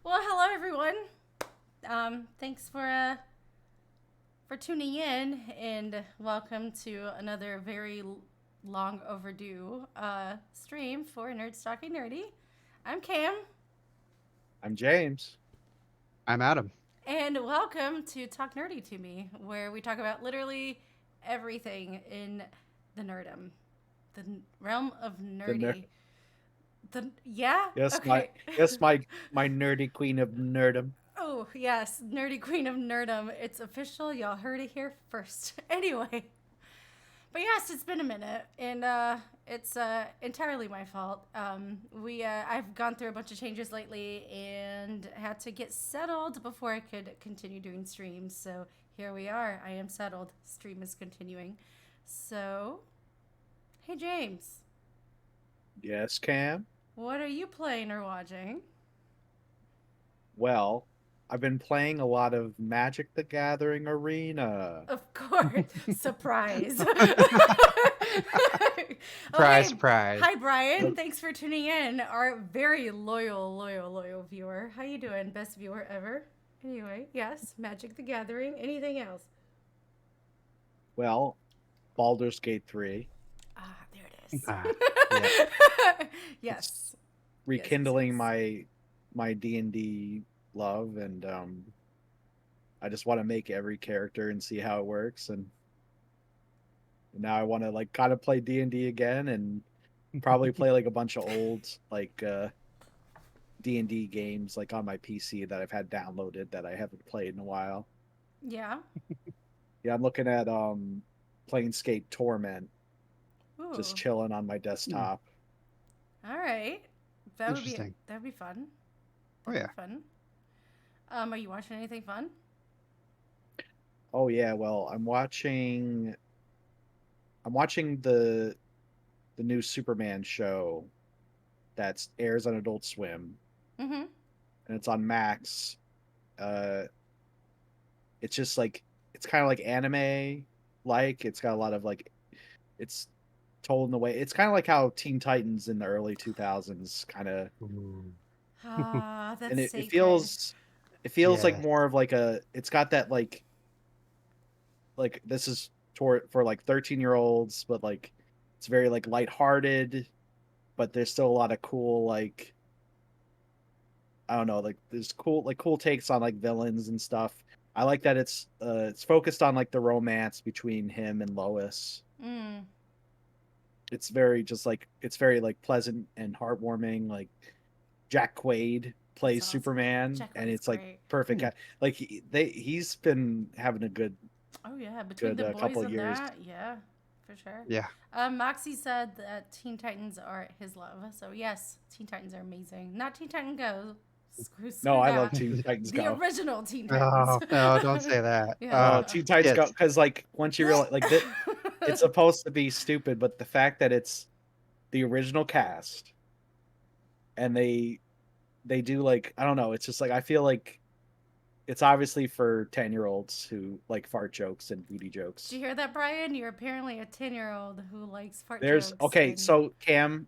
Well, hello everyone. Thanks for tuning in, and welcome to another very long overdue stream for Nerds Talking Nerdy. I'm Cam, I'm James. I'm Adam. and welcome to Talk Nerdy to Me, where we talk about literally everything in the nerdum, the realm of The ner- nerdy. The yeah, yes, my okay. yes, my nerdy queen of nerdum. Oh, yes, Nerdy Queen of Nerdum. It's official. Y'all heard it here first. Anyway, but yes, it's been a minute, and it's entirely my fault. I've gone through a bunch of changes lately and had to get settled before I could continue doing streams. So here we are. I am settled. Stream is continuing. So, hey, James, Yes, Cam. what are you playing or watching? Well, I've been playing a lot of Magic the Gathering Arena. Of course. Surprise. Oh, Surprise, hey. surprise. Hi, Brian. Thanks for tuning in. Our very loyal viewer. How you doing? Best viewer ever. Anyway, yes, Magic the Gathering. Anything else? Well, Baldur's Gate 3. Ah, there it is. Yeah. Yes. Rekindling yes. my D&D love, and I just want to make every character and see how it works, and now I want to like kind of play D&D again, and probably play like a bunch of old like D&D games like on my PC that I've had downloaded that I haven't played in a while. Yeah. Yeah, I'm looking at Planescape Torment, just Ooh. chilling on my desktop. All right. Interesting. That would be fun. Oh That'd yeah. be fun. Are you watching anything fun? Oh yeah, well, I'm watching the new Superman show that airs on Adult Swim, Mm-hmm. and it's on Max. Uh it's just like it's kind of like anime like. It's got a lot of like it's told in the way. It's kind of like how Teen Titans in the early 2000s kind of, Ooh. Ah, and that's it sacred. feels like Yes. more of like a, it's got that like this is for like 13-year-olds, but like it's very like lighthearted, but there's still a lot of cool like, I don't know, like there's cool takes on like villains and stuff. I like that it's focused on like the romance between him and Lois. Mm. It's very just like, it's very like pleasant and heartwarming. Like Jack Quaid That's plays awesome. Superman, Jack and White's it's like great. perfect. Hmm. Like he's been having a Oh yeah, between good the boys couple of and years. that, yeah, for sure. Yeah. Moxie said that Teen Titans are his love. So yes, Teen Titans are amazing. Not Teen Titan Go. No, Screw I love that. Teen Titans The Go. original Teen Titans. Oh no! Don't say that. Yeah. No, Teen Titans Go, Yes. because like once you realize like that, it's supposed to be stupid, but the fact that it's the original cast, and they do like, I don't know, it's just like I feel like it's obviously for 10-year-olds who like fart jokes and booty Did you jokes. hear that, Brian? You're apparently a 10-year-old who likes fart There's jokes okay, and so Cam,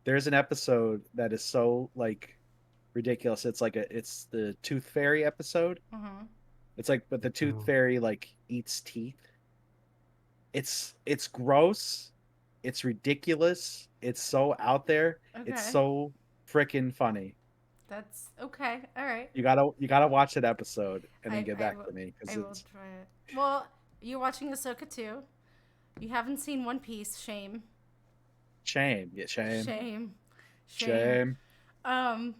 there's an episode that is so like ridiculous. It's the Tooth Fairy episode. uh-huh. It's like, but the Tooth Oh. Fairy like eats teeth. It's gross. It's ridiculous. It's so out there. It's Okay. so freaking funny. That's okay. All right. You gotta watch that episode and then I get I back will to me, because I will it's try it. Well, you're watching Ahsoka too. You haven't seen One Piece. Shame. shame. Yeah, shame. Shame. Shame. Shame. Um,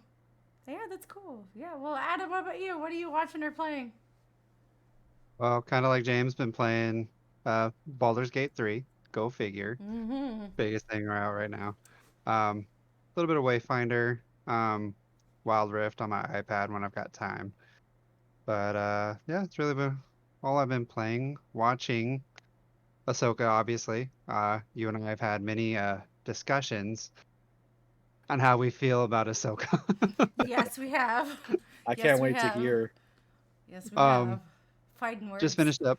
yeah, that's cool. Yeah, well, Adam, what about you? What are you watching or playing? Well, kind of like James, been playing Baldur's Gate 3. Go figure. Mm-hmm. Biggest thing out right now. A little bit of Wayfinder, Wild Rift on my iPad when I've got time. But yeah, it's really been all I've been playing, watching. Ahsoka, obviously. You and I have had many discussions on how we feel about Ahsoka. Yes, we have. I Yes, can't we wait to have. hear. Yes, we have. um, Fighting just words. finished up.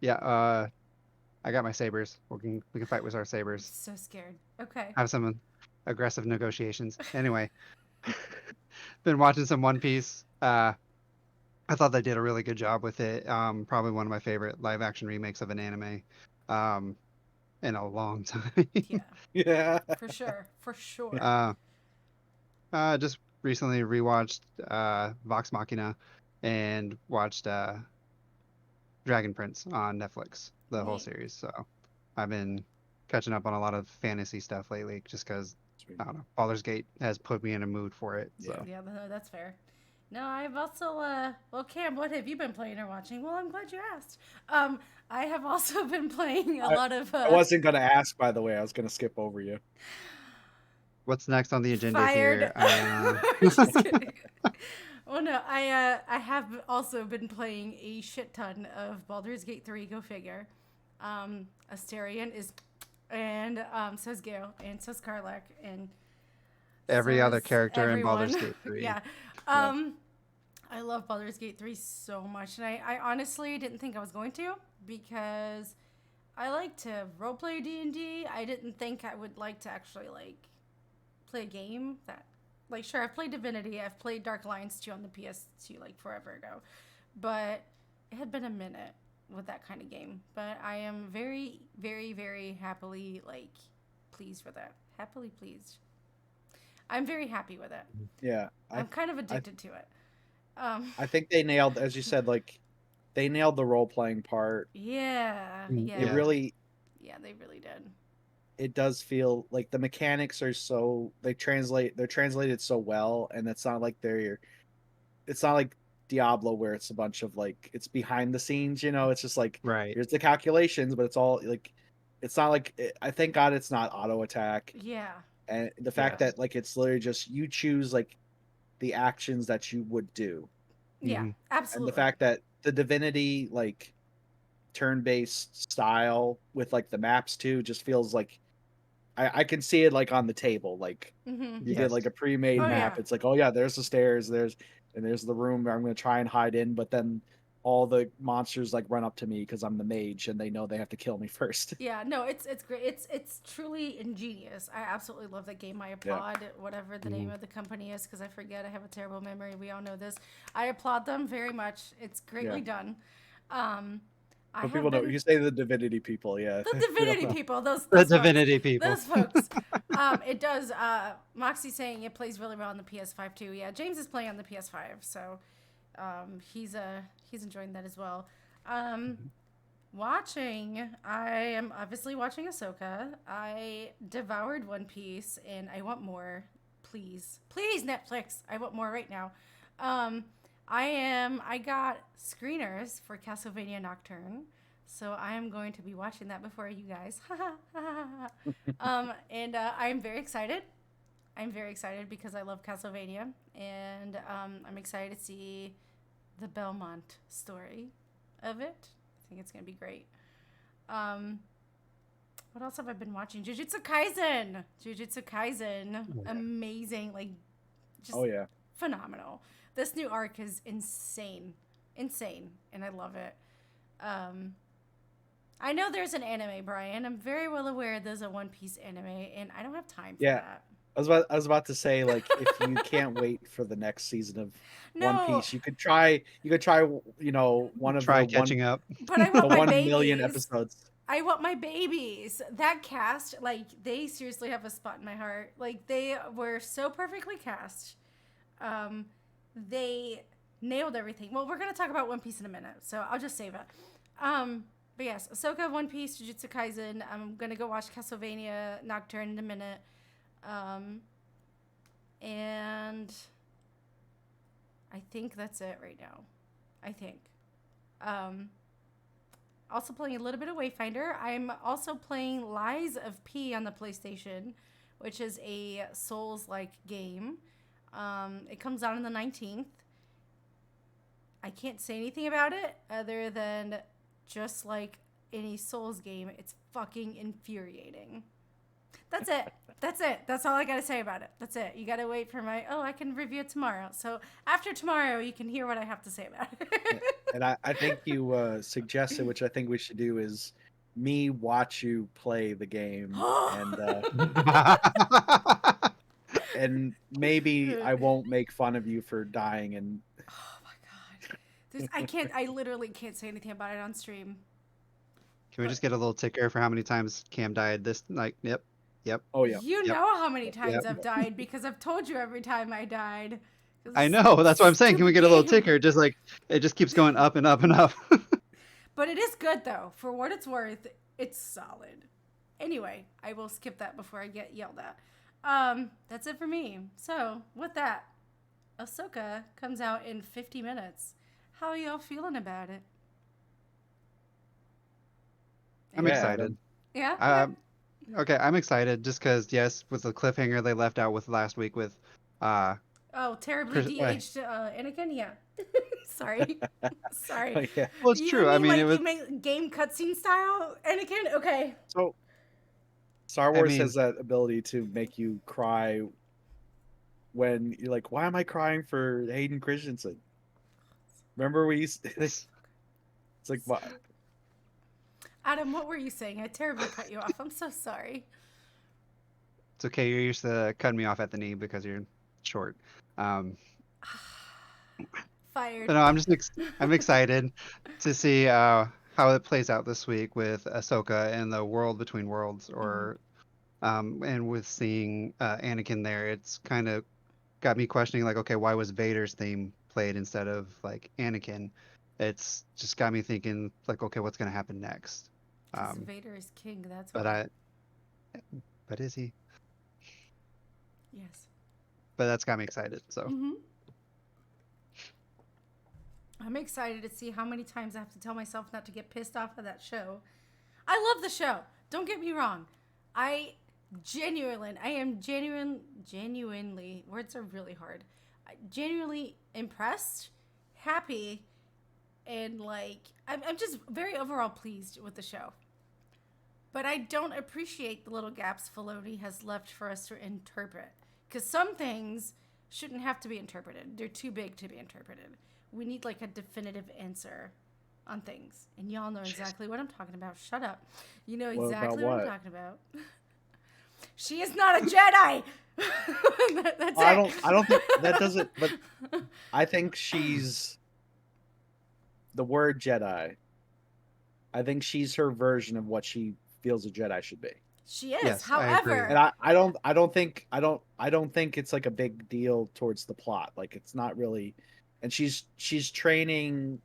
Yeah, I got my sabers. We can fight with our sabers. So scared. Okay. Have some aggressive negotiations. Anyway, Been watching some One Piece. I thought they did a really good job with it. Probably one of my favorite live action remakes of an anime, um, in a long time. Yeah, Yeah. for sure, for sure. uh, just recently rewatched Vox Machina and watched Dragon Prince on Netflix, the whole Neat. series. So I've been catching up on a lot of fantasy stuff lately, just because Sweet. I don't know, Baldur's Gate has put me in a mood for it. Yeah. So Yeah, no, that's fair. No, I've also well, Cam, what have you been playing or watching? Well, I'm glad you asked. I have also been playing a lot of I wasn't gonna ask, by the way. I was gonna skip over you. what's next on the agenda fired. here? Just kidding. Well, no, I have also been playing a shit ton of Baldur's Gate 3. Go figure. Asterion is, and so's Gale, and so's Karlach, and Every so other is character in Baldur's everyone. Gate 3. Yeah. I love Baldur's Gate 3 so much, and I honestly didn't think I was going to, because I like to roleplay D&D. I didn't think I would like to actually like play a game that, like, sure, I've played Divinity, I've played Dark Alliance 2 on the PS2 like forever ago, but it had been a minute with that kind of game. But I am very, very, very happily like pleased with it. Happily pleased. I'm very happy with it. Yeah. I'm kind of addicted to it. I think they nailed, as you said, like they nailed the role playing part. Yeah, Mm, yeah, It really, yeah, they really did. it does feel like the mechanics are so they're translated so well, and it's not like Diablo where it's a bunch of like it's behind the scenes. It's just like Right. here's the calculations, but it's all like it's not like I thank God it's not auto attack, Yeah, and the fact Yes. that like it's literally just you choose like the actions that you would do, yeah, Mhm. and absolutely. the fact that the Divinity like turn-based style with like the maps too just feels like I can see it like on the table, like Mm-hmm. you get Yes. like a pre-made Oh, map. yeah. It's like, oh yeah, there's the stairs, there's the room where I'm gonna try and hide in, but then all the monsters like run up to me because I'm the mage and they know they have to kill me first. Yeah, no, it's great. It's truly ingenious. I absolutely love that game. I applaud whatever the name of the company is, because I forget. I have a terrible memory. We all know this. I applaud them very much. It's greatly done. I But have people know been you say the Divinity people, yeah. the We all Divinity know. people. Those The folks. Divinity people. Those folks. It does. Moxie saying it plays really well on the PS5 too. Yeah, James is playing on the PS5, so he's enjoying that as well. Watching, I am obviously watching Ahsoka. I devoured One Piece, and I want more. Please, please, Netflix. I want more right now. I got screeners for Castlevania Nocturne, so I am going to be watching that before you guys. And I'm very excited. I'm very excited because I love Castlevania, and I'm excited to see the Belmont story of it. I think it's gonna be great. What else have I been watching? Jujutsu Kaisen. Amazing, like just Oh yeah. phenomenal. This new arc is insane, and I love it. I know there's an anime, Brian. I'm very well aware there's a One Piece anime, and I don't have time for Yeah. that. I was about to say, like, if you can't wait for the next season of One No, Piece, you could try one of Try the catching up. but I the want my 1 babies. million episodes. I want my babies. That cast, like, they seriously have a spot in my heart. Like, they were so perfectly cast. They nailed everything. Well, we're gonna talk about One Piece in a minute, so I'll just save it. But yes, Ahsoka, One Piece, Jujutsu Kaisen. I'm gonna go watch Castlevania Nocturne in a minute. And I think that's it right now. I think. Also playing a little bit of Wayfinder. I'm also playing Lies of P on the PlayStation, which is a Souls-like game. It comes out on the 19th. I can't say anything about it other than just like any Souls game, it's fucking infuriating. That's it. That's it. That's all I gotta say about it. That's it. You gotta wait for I can review it tomorrow. So after tomorrow, you can hear what I have to say about it. And I think you suggested, which I think we should do, is me watch you play the game, and and maybe I won't make fun of you for dying. And Oh my god. I literally can't say anything about it on stream. Can we just get a little ticker for how many times Cam died? This like, yep, yep, oh yeah, You yep, know how many times yep. I've died because I've told you every time I died. 'Cause I this know. That's what I'm saying. Can we stupid get a little game. ticker? Just like it just keeps going up and up and up. But it is good though. For what it's worth, it's solid. Anyway, I will skip that before I get yelled at. That's it for me. So with that, Ahsoka comes out in 50 minutes. How are y'all feeling about it? I'm Yeah, excited. Yeah. Um, okay, I'm excited just because yes, with the cliffhanger they left out with last week with, Oh, terribly Chris, de-aged Anakin. Yeah. Sorry. Sorry. yeah. well, it's You true. I mean mean, it like was. you make game cutscene style Anakin? Okay. So Star I Wars mean, has that ability to make you cry when you're like, why am I crying for Hayden Christensen? Remember this. it's like, what? Adam, what were you saying? I terribly cut you off. I'm so sorry. It's okay. You're used to cutting me off at the knee because you're short. Um, Fired. but no, I'm excited to see how it plays out this week with Ahsoka and the world between worlds, or and with seeing Anakin there. It's kind of got me questioning, like, okay, why was Vader's theme played instead of like Anakin? It's just got me thinking, like, okay, what's gonna happen next? Because Um, Vader is king. That's but why. but is he? Yes. But that's got me excited. So Mm-hmm. I'm excited to see how many times I have to tell myself not to get pissed off of that show. I love the show. Don't get me wrong. I am genuinely, words are really hard. Genuinely impressed, happy, and like, I'm just very overall pleased with the show. But I don't appreciate the little gaps Filoni has left for us to interpret. Because some things shouldn't have to be interpreted. They're too big to be interpreted. We need like a definitive answer on things. And y'all know exactly what I'm talking about. Shut up. You know Well, about exactly what I'm what? talking about. She is not a Jedi. That's it. I don't think that doesn't, but I think she's the word Jedi. I think she's her version of what she feels a Jedi should be. She is. yes, I agree. However, And I don't think it's like a big deal towards the plot. Like it's not really, and she's training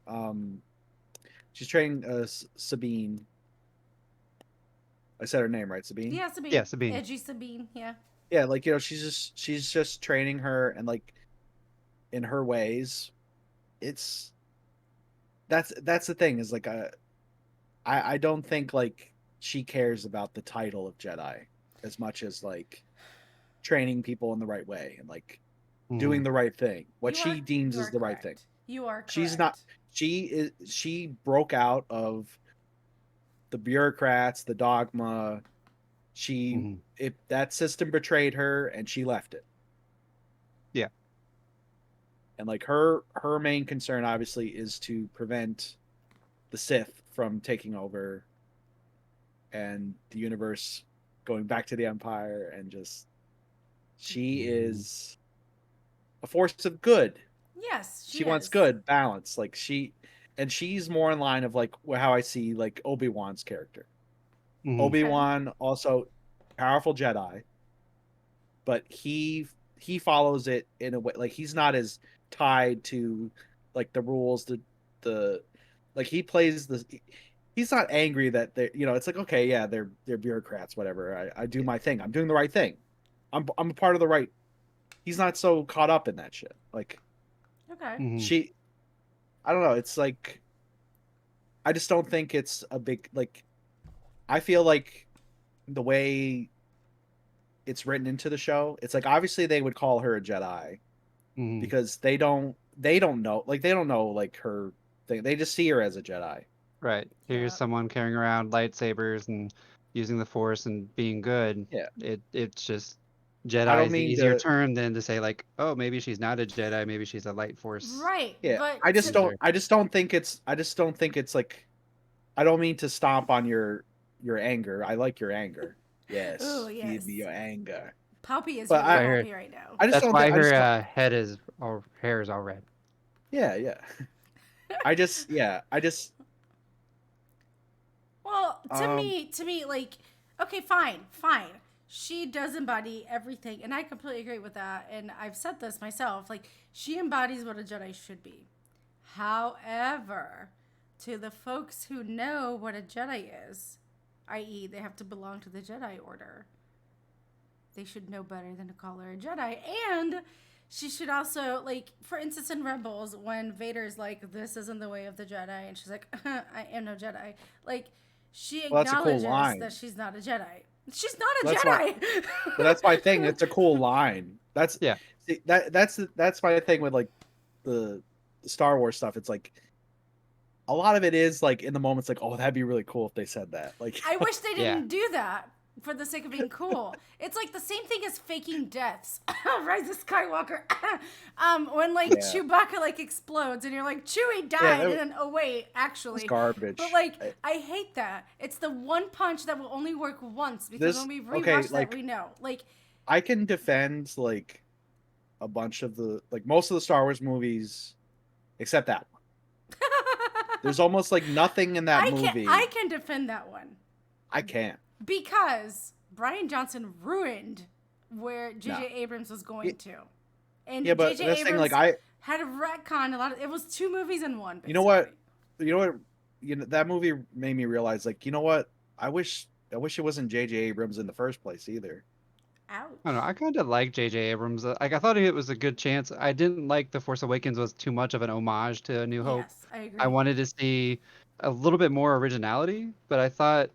Sabine. I said her name right, Sabine. yeah, Sabine. Yeah, Sabine. Edgy Sabine, yeah. Yeah, like she's just training her, and like in her ways. It's that's the thing, is like I don't think like she cares about the title of Jedi as much as like training people in the right way and like doing Mhm. the right thing. What You she are- deems you is are the right thing. correct. You are correct. She's not she broke out of the bureaucrats, the dogma. She Mhm. it that system betrayed her and she left it. Yeah. And like her main concern obviously is to prevent the Sith from taking over and the universe going back to the Empire, and just she is a force of good. Yes, She wants good balance. Like she's more in line of like how I see like Obi-Wan's character. Mhm. Obi-Wan also powerful Jedi, but he follows it in a way like he's not as tied to like the rules, the like he plays the he's not angry that they're, you know, it's like, okay, yeah, they're bureaucrats, whatever. I do my thing. I'm doing the right thing. I'm a part of the right. He's not so caught up in that shit. Like Okay. Mhm. I don't know. It's like I just don't think it's a big like. I feel like the way it's written into the show, it's like obviously they would call her a Jedi Mhm. because they don't know like they don't know like her thing. They just see her as a Jedi. Right. Here's Yeah. someone carrying around lightsabers and using the Force and being good. Yeah. It's just I don't Jedi's the mean easier to. term than to say like, oh, maybe she's not a Jedi, maybe she's a light Force Right, Yeah, but user. I just don't think it's like I don't mean to stomp on your anger. I like your anger. Oh Yes, feed yes. me your anger. Poppy is But really I heard- happy right now. I just That's don't why think. I just her don't- head is all hair is all red. yeah. I just Well, to Um, me, like, okay, fine. She does embody everything, and I completely agree with that. And I've said this myself. Like, she embodies what a Jedi should be. However, to the folks who know what a Jedi is, i.e., they have to belong to the Jedi Order, they should know better than to call her a Jedi. And she should also, like, for instance, in Rebels, when Vader's like, "This isn't the way of the Jedi," and she's like, "I am no Jedi." Like, she Well, that's a cool acknowledges line. that she's not a Jedi. She's not a That's Jedi. but that's my thing. It's a cool line. That's Yeah. see, that's my thing with like the Star Wars stuff. It's like a lot of it is like in the moments like, oh, that'd be really cool if they said that. Like I wish they Yeah. didn't do that for the sake of being cool. It's like the same thing as faking deaths. Rise of Skywalker. When like Yeah. Chewbacca like explodes and you're like, Chewie died, that and was- then oh wait, it's actually. garbage. But like, I hate that. It's the one punch that will only work once because This- when we rewatch okay, that, like- we know. Like, I can defend like a bunch of the like most of the Star Wars movies, except that one. There's almost like nothing in that movie. I can defend that one I can't. because Brian Johnson ruined where J.J. No. Abrams was going to. And Yeah, but J.J. that's the thing. Abrams Like had a retcon a lot of it was 2 movies in one. You know what? basically. That movie made me realize like, you know what? I wish it wasn't J.J. Abrams in the first place either. Ouch. I don't know. I kind of like J.J. Abrams. Like I thought it was a good chance. I didn't like The Force Awakens was too much of an homage to A New Hope. Yes, I agree. I wanted to see a little bit more originality, but I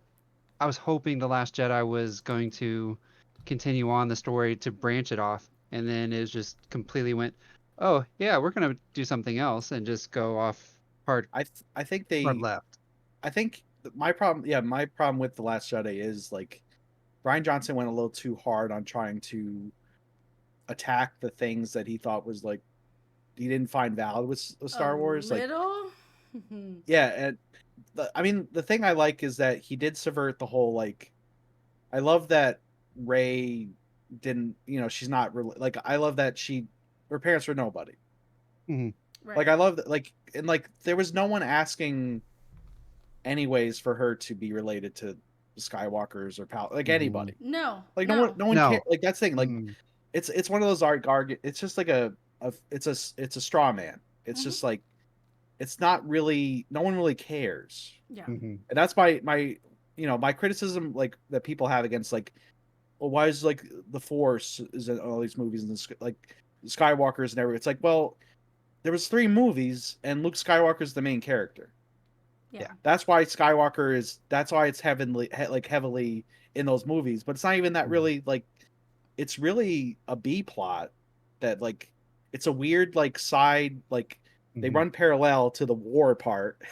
was hoping The Last Jedi was going to continue on the story to branch it off, and then it just completely went, oh yeah, we're gonna do something else and just go off hard I think they left. I think my problem with The Last Jedi is like Brian Johnson went a little too hard on trying to attack the things that he thought was like he didn't find valid with Star Wars. Like Little. yeah, and the thing I like is that he did subvert the whole like. I love that Rey didn't, she's not like. I love that her parents were nobody. right. Like I love that, like, and like there was no one asking, anyways, for her to be related to Skywalkers or like anybody. no. Like no. no one No. cared. Like that's the thing. Like Mm. it's one of those arguments. It's just like it's a straw man. It's Mhm. just like it's not really. No one really cares. Yeah. Mhm. And that's my criticism like that people have against like, well, why is like the Force is in all these movies and like Skywalkers and everything. It's like, well, there was 3 movies and Luke Skywalker's the main character. Yeah. That's why that's why it's heavily in those movies, but it's not even that really like it's really a B plot that like it's a weird like side like they Mhm. run parallel to the war part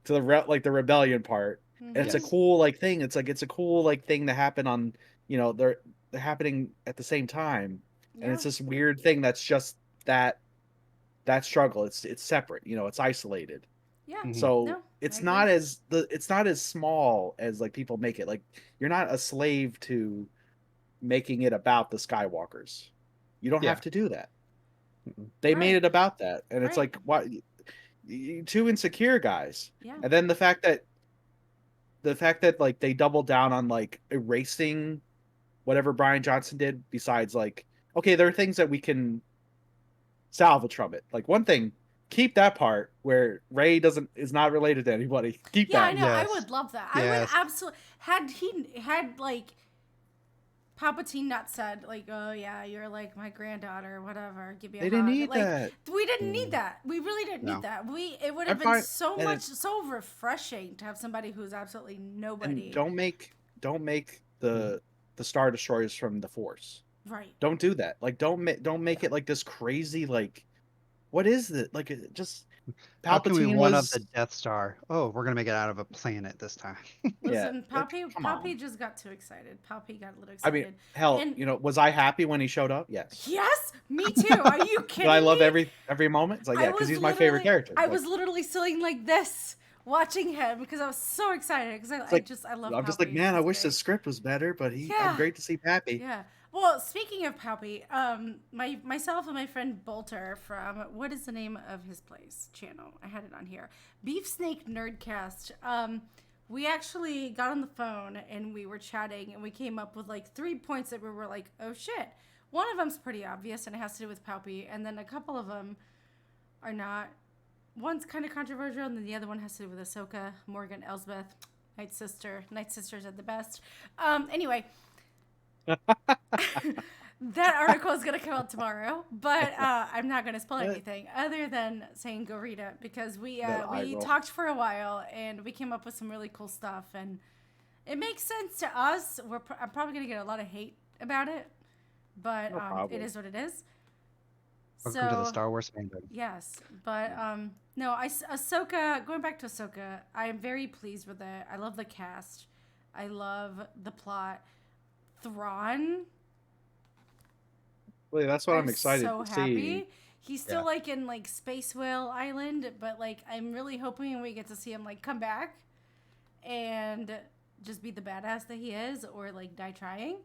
to the the rebellion part. Mhm. And it's a Yes. cool like thing. It's a cool like thing to happen on, they're happening at the same time. And it's Yeah. this weird thing that's just that struggle. It's separate, it's isolated. Yeah. Mhm. So No, it's I not agree. it's not as small as like people make it. Like you're not a slave to making it about the Skywalkers. You don't Yeah. have to do that. Mm-mm. They made Right. it about that, and it's Right. like what 2 insecure guys, Yeah. and then the fact that like they doubled down on like erasing whatever Brian Johnson did. Besides, like, okay, there are things that we can salvage from it. Like one thing, keep that part where Rey is not related to anybody. Keep Yeah, I that. know. I Yes. would love that. I would Yes. absolutely had like Palpatine not said like, "Oh yeah, you're like my granddaughter, or whatever. Give me a They didn't hug." need Like, that. we didn't Mm. need that. We really didn't No. need that. It would have I'm been fine- so and much so refreshing to have somebody who's absolutely nobody. And don't make the Star Destroyers from the Force. Right. Don't do that. Like don't make it like this crazy like what is it? Like it just How can we Palpatine one up was the Death Star? Oh, we're gonna make it out of a planet this time. Listen, like, Palpy come on. just got too excited. Palpy got a little I excited. mean, hell, And- was I happy when he showed up? Yes. Yes, me too. Are you Did kidding I love me? every moment? It's like I yeah, because was he's my favorite literally- character. I Like, was literally sitting like this, watching him because I was so excited because I like, love. I'm just like, Palpy. man, I He's wish the great. script was better, but Yeah. I'm great to see Pappy. Yeah. Well, speaking of Palpy, myself and my friend Bolter from what is the name of his channel? I had it on here. Beef Snake Nerdcast. We actually got on the phone and we were chatting and we came up with like 3 points that we were like, oh shit. One of them's pretty obvious and it has to do with Palpy, and then a couple of them are not. One's kind of controversial, and then the other one has to do with Ahsoka, Morgan Elsbeth, Night Sister. Night Sisters are the best. Anyway. That article is going to come out tomorrow, but I'm not going to spoil anything other than saying go read it, because we talked for a while and we came up with some really cool stuff, and it makes sense to us. I'm probably going to get a lot of hate about it, but it is what it is. Welcome to the Star Wars fandom. Yes, but no, Ahsoka. Going back to Ahsoka, I am very pleased with it. I love the cast. I love the plot. Thrawn. Well, that's what I'm excited so to happy. see. He's still like in like Space Whale Island, but like I'm really hoping we get to see him like come back and just be the badass that he is, or like die trying.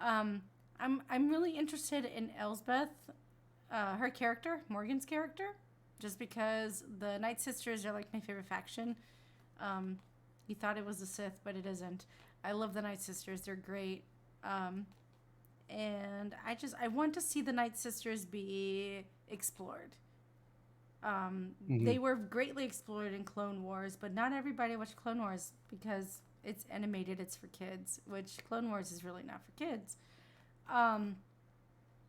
I'm really interested in Elsbeth, her character, Morgan's character, just because the Night Sisters are like my favorite faction. You thought it was the Sith, but it isn't. I love the Night Sisters. They're great. And I want to see the Night Sisters be explored. They were greatly explored in Clone Wars, but not everybody watched Clone Wars because it's animated, it's for kids, which Clone Wars is really not for kids.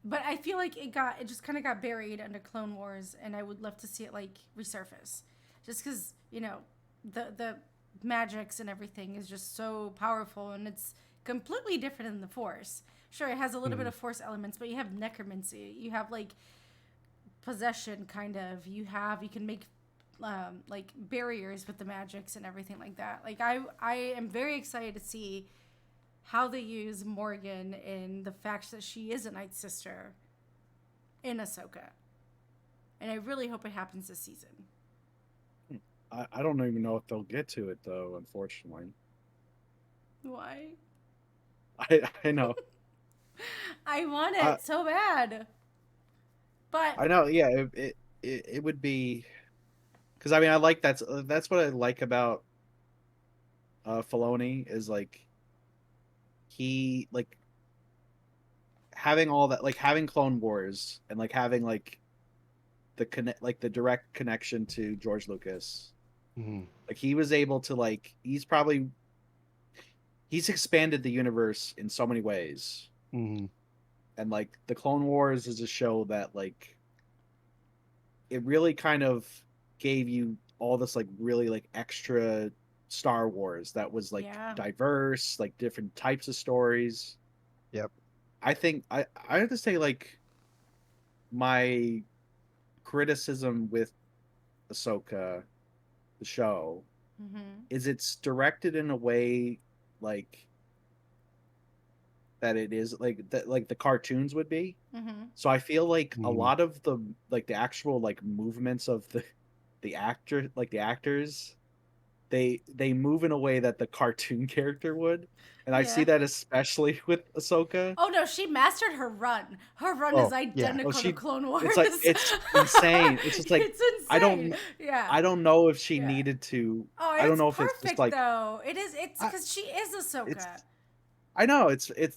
But I feel like it just kind of got buried under Clone Wars, and I would love to see it like resurface, just because the magics and everything is just so powerful, and it's completely different than the Force. Sure, it has a little bit of Force elements, but you have necromancy, you have like possession, kind of. You can make like barriers with the magics and everything like that. Like I am very excited to see how they use Morgan in the fact that she is a Night Sister in Ahsoka, and I really hope it happens this season. I don't even know if they'll get to it though, unfortunately. Why? I know. I want it so bad, but I know. Yeah, it would be, because I mean I like that's what I like about Filoni, is like he like having all that, like having Clone Wars and like having like the direct connection to George Lucas. Like he was able to like he's expanded the universe in so many ways. And like the Clone Wars is a show that like it really kind of gave you all this like really like extra Star Wars that was like diverse, like different types of stories. Yep. I think I have to say, like, my criticism with Ahsoka, the show, is it's directed in a way like that it is like that, like the cartoons would be. So I feel like a lot of the like the actual like movements of the actors, they move in a way that the cartoon character would, and I see that especially with Ahsoka. Oh no, she mastered her run. Her run is identical to Clone Wars. It's like it's insane. It's just like it's insane. I don't know if she needed to. Oh, I don't know perfect, if it's just like though. It's because she is Ahsoka. I know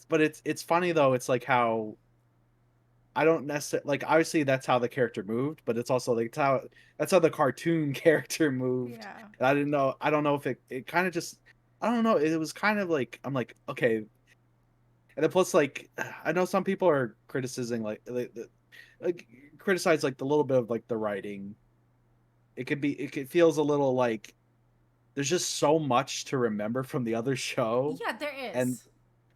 but it's funny though. It's like how I don't necessarily like. Obviously, that's how the character moved, but it's also like that's how the cartoon character moved. Yeah. And I didn't know. I don't know if it kind of just. I don't know. It was kind of like I'm like okay, and then plus like I know some people are criticizing like criticize like the little bit of like the writing. It feels a little like there's just so much to remember from the other show. Yeah, there is.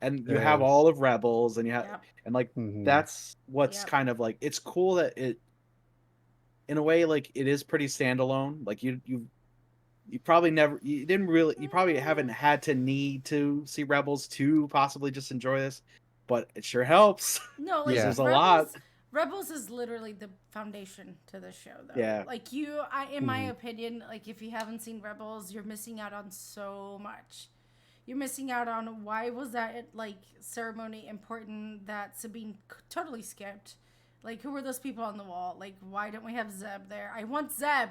And you have all of Rebels, and you have and like that's what's kind of like it's cool that it in a way like it is pretty standalone. Like you probably you probably haven't had to need to see Rebels to possibly just enjoy this, but it sure helps. No, like there's a lot. Rebels is literally the foundation to the show, though. Yeah. Like in my opinion, like if you haven't seen Rebels, you're missing out on so much. You're missing out on why was that like ceremony important that Sabine totally skipped. Like, who were those people on the wall? Like, why don't we have Zeb there? I want Zeb.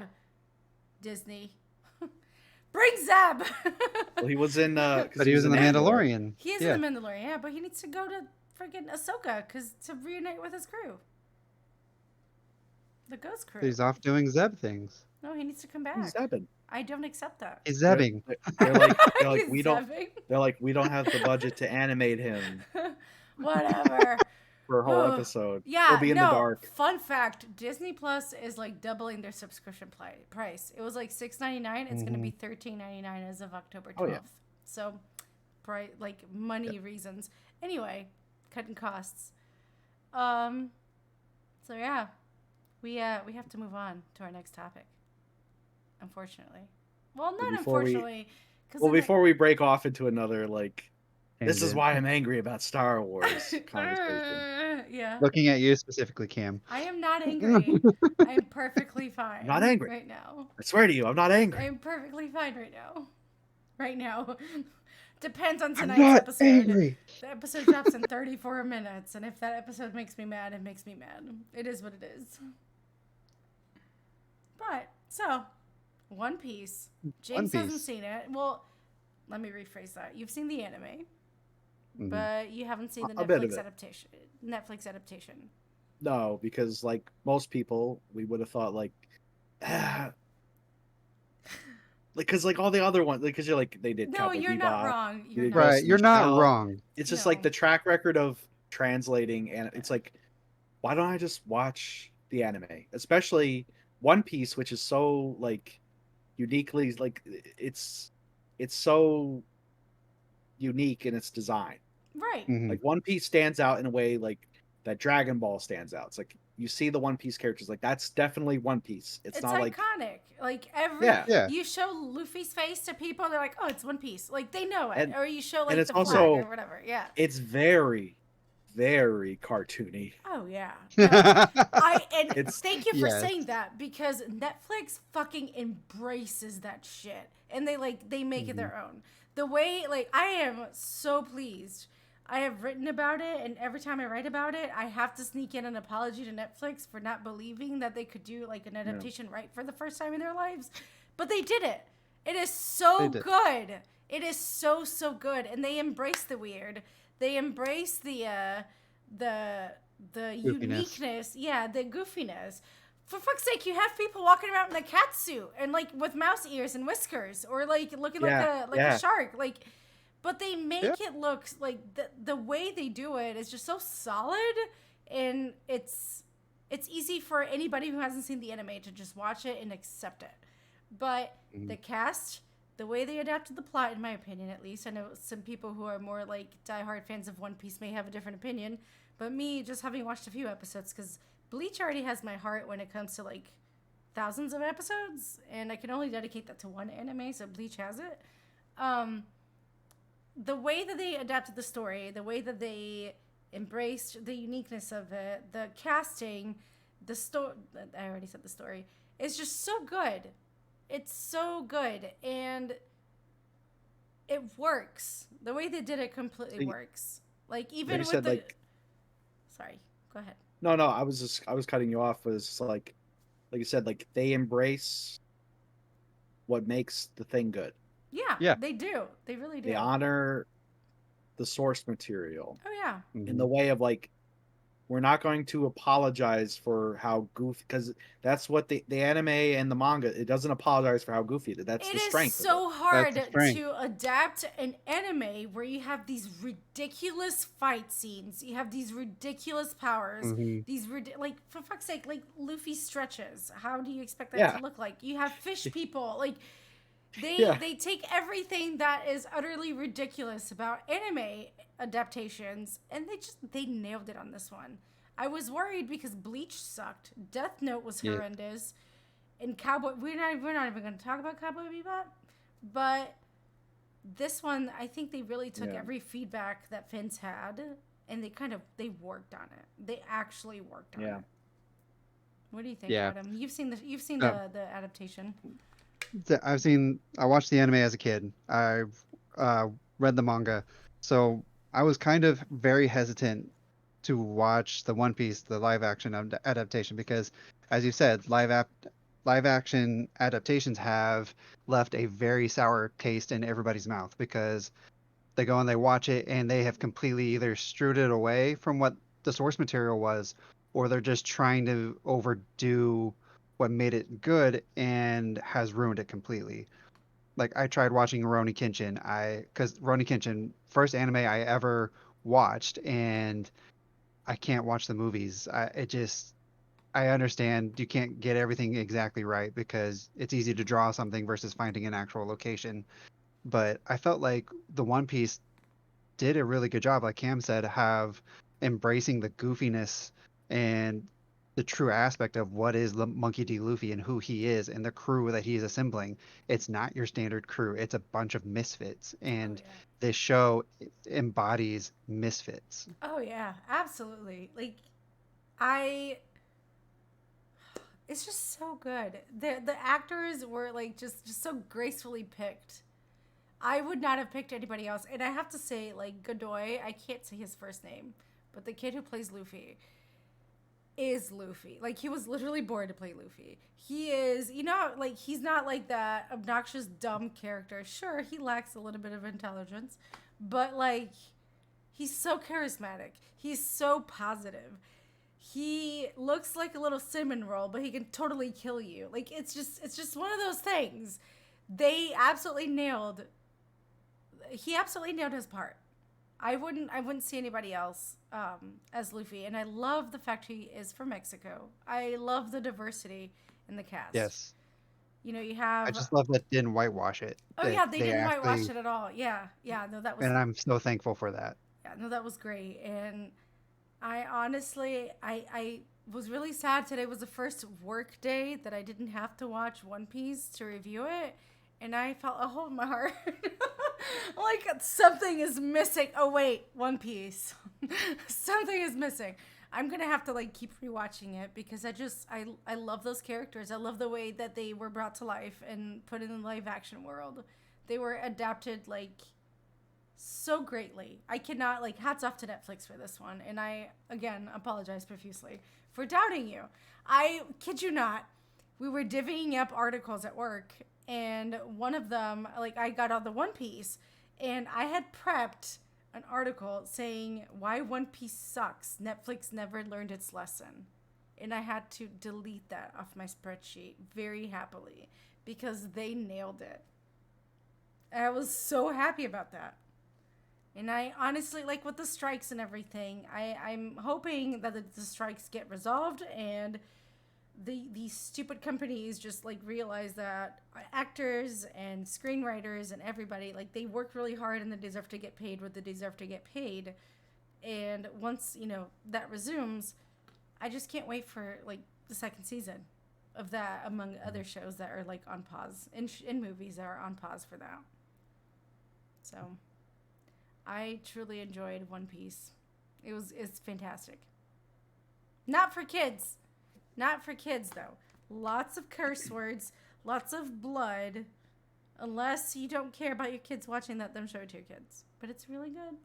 Disney, bring Zeb. Well, he was in. 'Cause But he was in The Andor. Mandalorian. He is Yeah. in the Mandalorian, yeah, but he needs to go to freaking Ahsoka to reunite with his crew. The Ghost crew. He's off doing Zeb things. No, he needs to come He's back. Zebbing. I don't accept that. He's They're, Zebbing. they're like He's we don't. zebbing. They're like we don't have the budget to animate him Whatever. for a whole Ugh. episode. Yeah, He'll be in no. the dark. Fun fact: Disney Plus is like doubling their subscription price. It was like $6.99. It's gonna be $13.99 as of October 12th. Oh, yeah. So, like money reasons. Anyway, cutting costs. So yeah, we have to move on to our next topic. Unfortunately, well, not Before we- unfortunately, because Well, before we break off into another like, this is Tangent. why I'm angry about Star Wars conversation. yeah. Looking at you specifically, Cam. I am not angry. I'm perfectly fine. not angry. right now. I swear to you, I'm not angry. I'm perfectly fine right now. Right now. Depends on I'm tonight's not episode. angry. The episode drops in 34 minutes, and if that episode makes me mad, it makes me mad. It is what it is. But, so, One Piece. James hasn't Piece. seen it. Well, let me rephrase that. You've seen the anime, Mhm. but you haven't seen the A bit of Netflix it. adaptation. Netflix adaptation. No, because like most people, we would have thought like, because like all the other ones, because you're like they did. No, Cowboy you're not Bebop. wrong. You You're did not. Right, Ghost in you're the not Shell. wrong. It's just No. like the track record of translating, and it's like, why don't I just watch the anime? Especially One Piece, which is so like uniquely like it's so unique in its design. Right. Mhm. Like One Piece stands out in a way like that Dragon Ball stands out. It's like you see the One Piece characters, like that's definitely One Piece. It's not like iconic. Like every Yeah. you show Luffy's face to people, they're like, "Oh, it's One Piece." Like they know it, And- or you show like and the it's flag also- or whatever. Yeah. it's very, very cartoony. Oh yeah. No, It's- thank you for Yes. saying that because Netflix fucking embraces that shit and they make it their own. The way I am so pleased. I have written about it, and every time I write about it, I have to sneak in an apology to Netflix for not believing that they could do like an adaptation right for the first time in their lives. But they did it. It is so They did. good. It is so good, and they embrace the weird. They embrace the uniqueness. Yeah, the goofiness. For fuck's sake, you have people walking around in a cat suit and like with mouse ears and whiskers, or like looking Yeah, like yeah. a shark, like. But they make it look like the way they do it is just so solid, and it's easy for anybody who hasn't seen the anime to just watch it and accept it. But the cast, the way they adapted the plot, in my opinion at least, I know some people who are more like diehard fans of One Piece may have a different opinion, but me, just having watched a few episodes, because Bleach already has my heart when it comes to like thousands of episodes, and I can only dedicate that to one anime, so Bleach has it. The way that they adapted the story, the way that they embraced the uniqueness of it, the casting, the story, I already said the story, is just so good. It's so good, and it works. The way they did it completely works. Like, even You with said, the... like- Sorry, go ahead. No, I was cutting you off. Was like you said, like they embrace what makes the thing good. Yeah. They do. They really do. They honor the source material Oh, yeah. in the way of like, we're not going to apologize for how goofy, because that's what the anime and the manga, it doesn't apologize for how goofy it is. That's It the is strength. so of hard That's the strength. to adapt an anime where you have these ridiculous fight scenes, you have these ridiculous powers, Mhm. these like, for fuck's sake, like Luffy stretches. How do you expect that Yeah. to look like? You have fish people, like Yeah. they take everything that is utterly ridiculous about anime adaptations, and they nailed it on this one. I was worried because Bleach sucked. Death Note was Yeah. horrendous. And Cowboy, we're not even going to talk about Cowboy Bebop, but this one, I think they really took Yeah. every feedback that Finn's had, and they worked on it. They actually worked on Yeah. it. What do you think, Yeah. Adam? You've seen Oh. the adaptation. I watched the anime as a kid. I read the manga, so I was kind of very hesitant to watch the One Piece, the live action adaptation, because, as you said, live action adaptations have left a very sour taste in everybody's mouth because they go and they watch it and they have completely either strewed it away from what the source material was, or they're just trying to overdo what made it good and has ruined it completely. Like I tried watching Rurouni Kenshin, because Rurouni Kenshin, first anime I ever watched, and I can't watch the movies. I understand you can't get everything exactly right because it's easy to draw something versus finding an actual location. But I felt like the One Piece did a really good job, like Cam said, have embracing the goofiness and the true aspect of what is Monkey D. Luffy and who he is and the crew that he's assembling. It's not your standard crew, it's a bunch of misfits. Oh And yeah. this show embodies misfits. Oh yeah, absolutely. Like I it's just so good. The actors were like just so gracefully picked. I would not have picked anybody else. And I have to say, like Godoy, I can't say his first name, but the kid who plays Luffy is Luffy. Like he was literally born to play Luffy. He is, like he's not like that obnoxious dumb character. Sure, he lacks a little bit of intelligence, but like he's so charismatic. He's so positive. He looks like a little cinnamon roll, but he can totally kill you. Like it's just one of those things. They absolutely nailed he absolutely nailed his part. I wouldn't see anybody else as Luffy, and I love the fact he is from Mexico. I love the diversity in the cast. Yes. You I have just love that didn't whitewash it. oh That yeah, they they didn't whitewash actually, it at all. Yeah, yeah, no, that was and I'm so thankful for that. yeah, no, that was great. And I honestly, I was really sad. Today was the first work day that I didn't have to watch One Piece to review it, and I felt a hole in my heart. Like something is missing. Oh wait, One Piece. Something is missing. I'm gonna have to like keep rewatching it because I love those characters. I love the way that they were brought to life and put in the live action world. They were adapted like so greatly. I cannot like hats off to Netflix for this one. And I again apologize profusely for doubting you. I kid you not. We were divvying up articles at work and one of them like I got on the One Piece and I had prepped an article saying why One Piece sucks. Netflix never learned its lesson. And I had to delete that off my spreadsheet very happily because they nailed it. And I was so happy about that. And I honestly, like with the strikes and everything, I'm hoping that the strikes get resolved and these stupid companies just like realize that actors and screenwriters and everybody like they work really hard and they deserve to get paid what they deserve to get paid. And once that resumes, I just can't wait for like the second season of that among other shows that are like on pause in movies that are on pause for that. So I truly enjoyed One Piece. It's fantastic. Not for kids. Not for kids though. Lots of curse words, lots of blood. Unless you don't care about your kids watching that, then show it to your kids. But it's really good.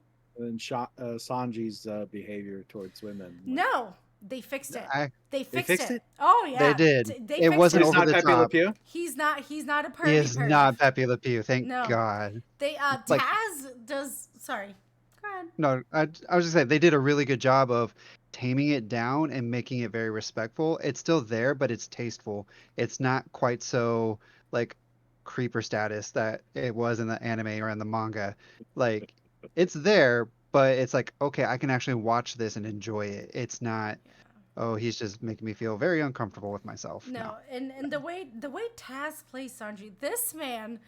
And Sanji's behavior towards women. No, they fixed it. I They They fixed fixed it. it? Oh They yeah, did. they It fixed wasn't it. He's over not the Pepe Le top. Pew? He's not a He pervy is not perv. Pepe Le Pew, thank No, God. they Like, Taz does. Sorry, go ahead. no, I was just saying they did a really good job of taming it down and making it very respectful. It's still there, but it's tasteful. It's not quite so like creeper status that it was in the anime or in the manga. Like, it's there, but it's like, okay, I can actually watch this and enjoy it. It's not, Yeah. oh, he's just making me feel very uncomfortable with myself. No. No, and the way Taz plays Sanji, this man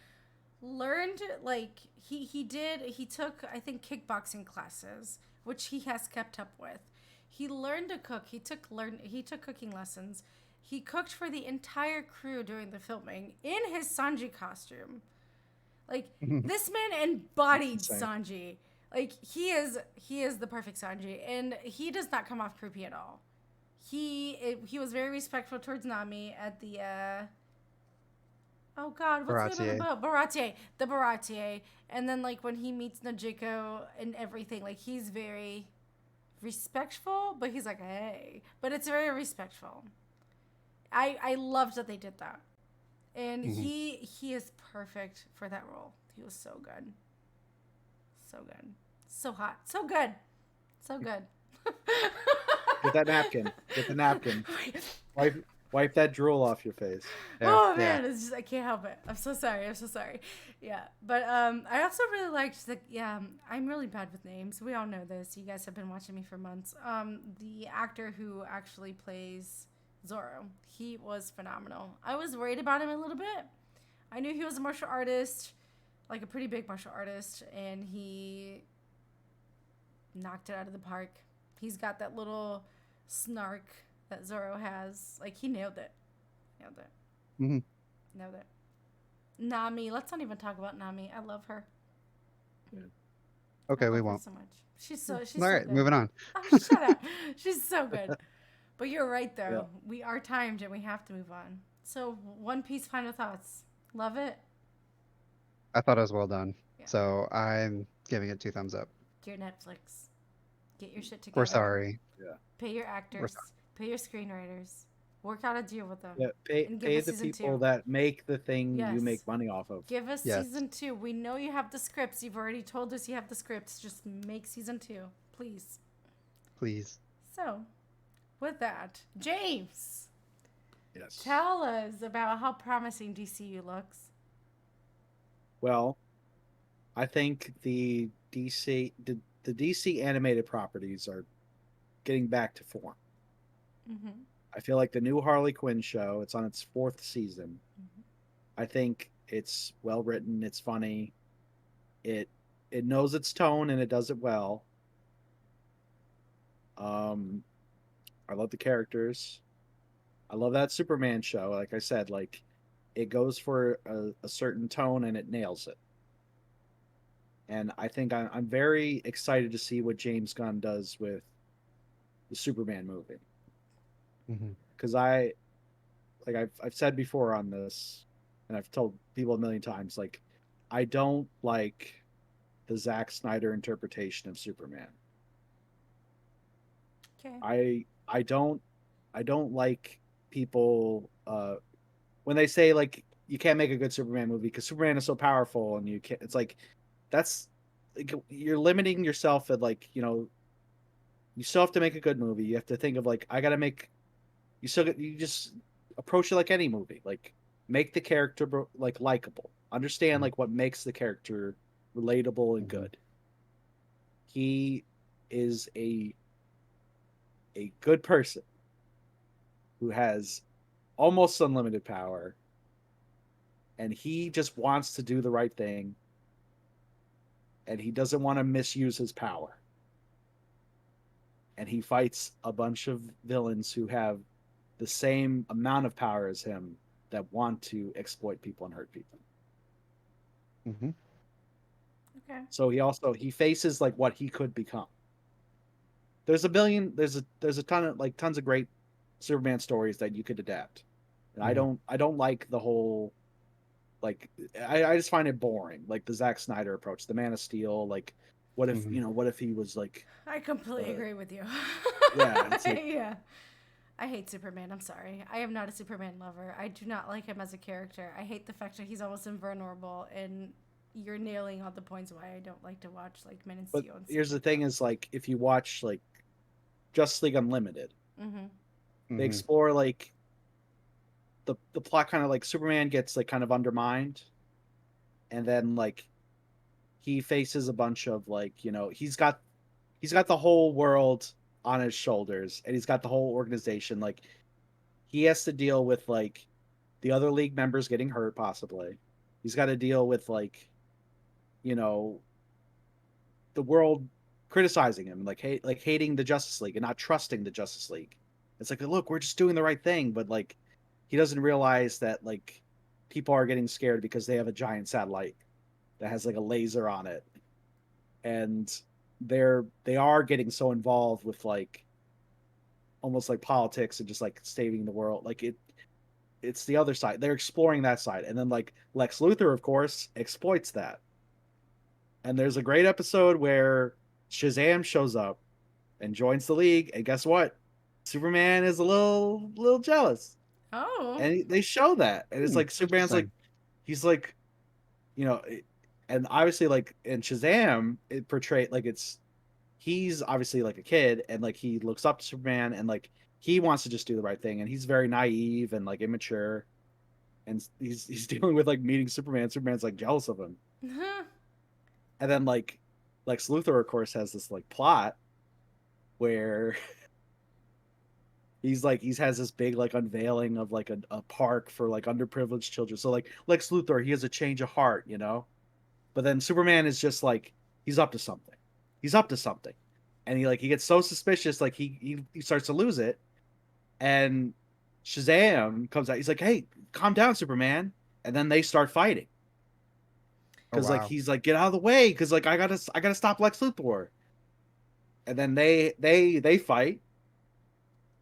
learned like he took I think kickboxing classes, which he has kept up with. He learned to cook. He took cooking lessons. He cooked for the entire crew during the filming in his Sanji costume. Like this man embodied Insane. Sanji. Like he is the perfect Sanji, and he does not come off creepy at all. He was very respectful towards Nami at the Oh God, what's the name of the Baratier. boat? Baratier, the Baratier, and then like when he meets Najiko and everything, like he's very respectful, but he's like, hey, but it's very respectful. I loved that they did that, and Hmm. he is perfect for that role. He was so good, so good, so hot, so good, so good. Get that napkin. Get the napkin. Wipe wipe that drool off your face. Yeah, Oh yeah. man, it's just I can't help it. I'm so sorry. I'm so sorry. Yeah, but I also really liked the I'm really bad with names. We all know this. You guys have been watching me for months. The actor who actually plays Zoro, he was phenomenal. I was worried about him a little bit. I knew he was a martial artist, like a pretty big martial artist, and he knocked it out of the park. He's got that little snark that Zoro has. Like he nailed it. Nailed it. Hmm. Nailed it. Nami. Let's not even talk about Nami. I love her. I Okay, we love her won't. so much. She's All so right, good. moving on. Oh, shut up. She's so good. But you're right Yeah. though. We are timed and we have to move on. So One Piece final thoughts. Love it. I thought it was well done, Yeah. so I'm giving it 2 thumbs up. Dear Netflix, get your shit We're together. sorry. Yeah. Pay your We're actors. sorry. Pay your screenwriters. Work out a deal with them. Yeah. And give Pay us the season people 2. that make the thing you Yes. make money off of. Give us Yes, season 2. We know you have the scripts. You've already told us you have the scripts. Just make season 2, please. please. So, with that, James, Yes. tell us about how promising DCU looks. Well, I think the DC animated properties are getting back to form. Mm-hmm. I feel like the new Harley Quinn show, it's on its fourth season. Mm-hmm. I think it's well written, it's funny. It it knows its tone and it does it well. Um I love the characters. I love that Superman show. Like I said, like it goes for a certain tone and it nails it. And I think I'm very excited to see what James Gunn does with the Superman movie Hmm. because I've said before on this, and I've told people a million times, like I don't like the Zack Snyder interpretation of Superman. Okay. I don't like people when they say like you can't make a good Superman movie because Superman is so powerful and you can't. It's like that's like, you're limiting yourself at like you still have to make a good movie. You have to think of like I gotta make you just approach it like any movie. Like make the character like likable. Understand like what makes the character relatable and Hmm. good. He is a good person who has almost unlimited power and he just wants to do the right thing and he doesn't want to misuse his power. And he fights a bunch of villains who have the same amount of power as him that want to exploit people and hurt people. Hmm. Okay. So he faces like what he could become. There's a ton of like tons of great Superman stories that you could adapt. And Hmm. I don't like the whole like I just find it boring. Like the Zack Snyder approach, the Man of Steel, like Hmm. what if he was like I completely uh agree with you. yeah, it's like Yeah. I hate Superman. I'm sorry. I am not a Superman lover. I do not like him as a character. I hate the fact that he's almost invulnerable, and you're nailing all the points why I don't like to watch like Men in but Steel and stuff here's the like thing that. is like if you watch like Justice League Unlimited, Mm-hmm. they Hmm. explore like the plot kind of like Superman gets like kind of undermined and then like he faces a bunch of like he's got the whole world on his shoulders and he's got the whole organization like he has to deal with like the other league members getting hurt possibly. He's got to deal with like you know the world criticizing him like hating the Justice League and not trusting the Justice League. It's like look, we're just doing the right thing, but like he doesn't realize that like people are getting scared because they have a giant satellite that has like a laser on it and they are getting so involved with like almost like politics and just like saving the world like it's the other side. They're exploring that side, and then like Lex Luthor, of course, exploits that. And there's a great episode where Shazam shows up and joins the League, and guess what? Superman is a little jealous, Oh. and they show that, and it's like Superman's like, Interesting. he's like, you know, and obviously like in Shazam, it portrayed like he's obviously like a kid, and like he looks up to Superman, and like he wants to just do the right thing, and he's very naive and like immature, and he's dealing with like meeting Superman. Superman's like jealous of him, and then like Lex Luthor, of course, has this like plot where he has this big like unveiling of like a park for like underprivileged children. So like Lex Luthor, he has a change of heart, you know. But then Superman is just like he's up to something. He's up to something, and he gets so suspicious, like he starts to lose it, and Shazam comes out. He's like, "Hey, calm down, Superman," and then they start fighting Oh because like wow. he's like, "Get out of the way," because like I gotta stop Lex Luthor, and then they fight,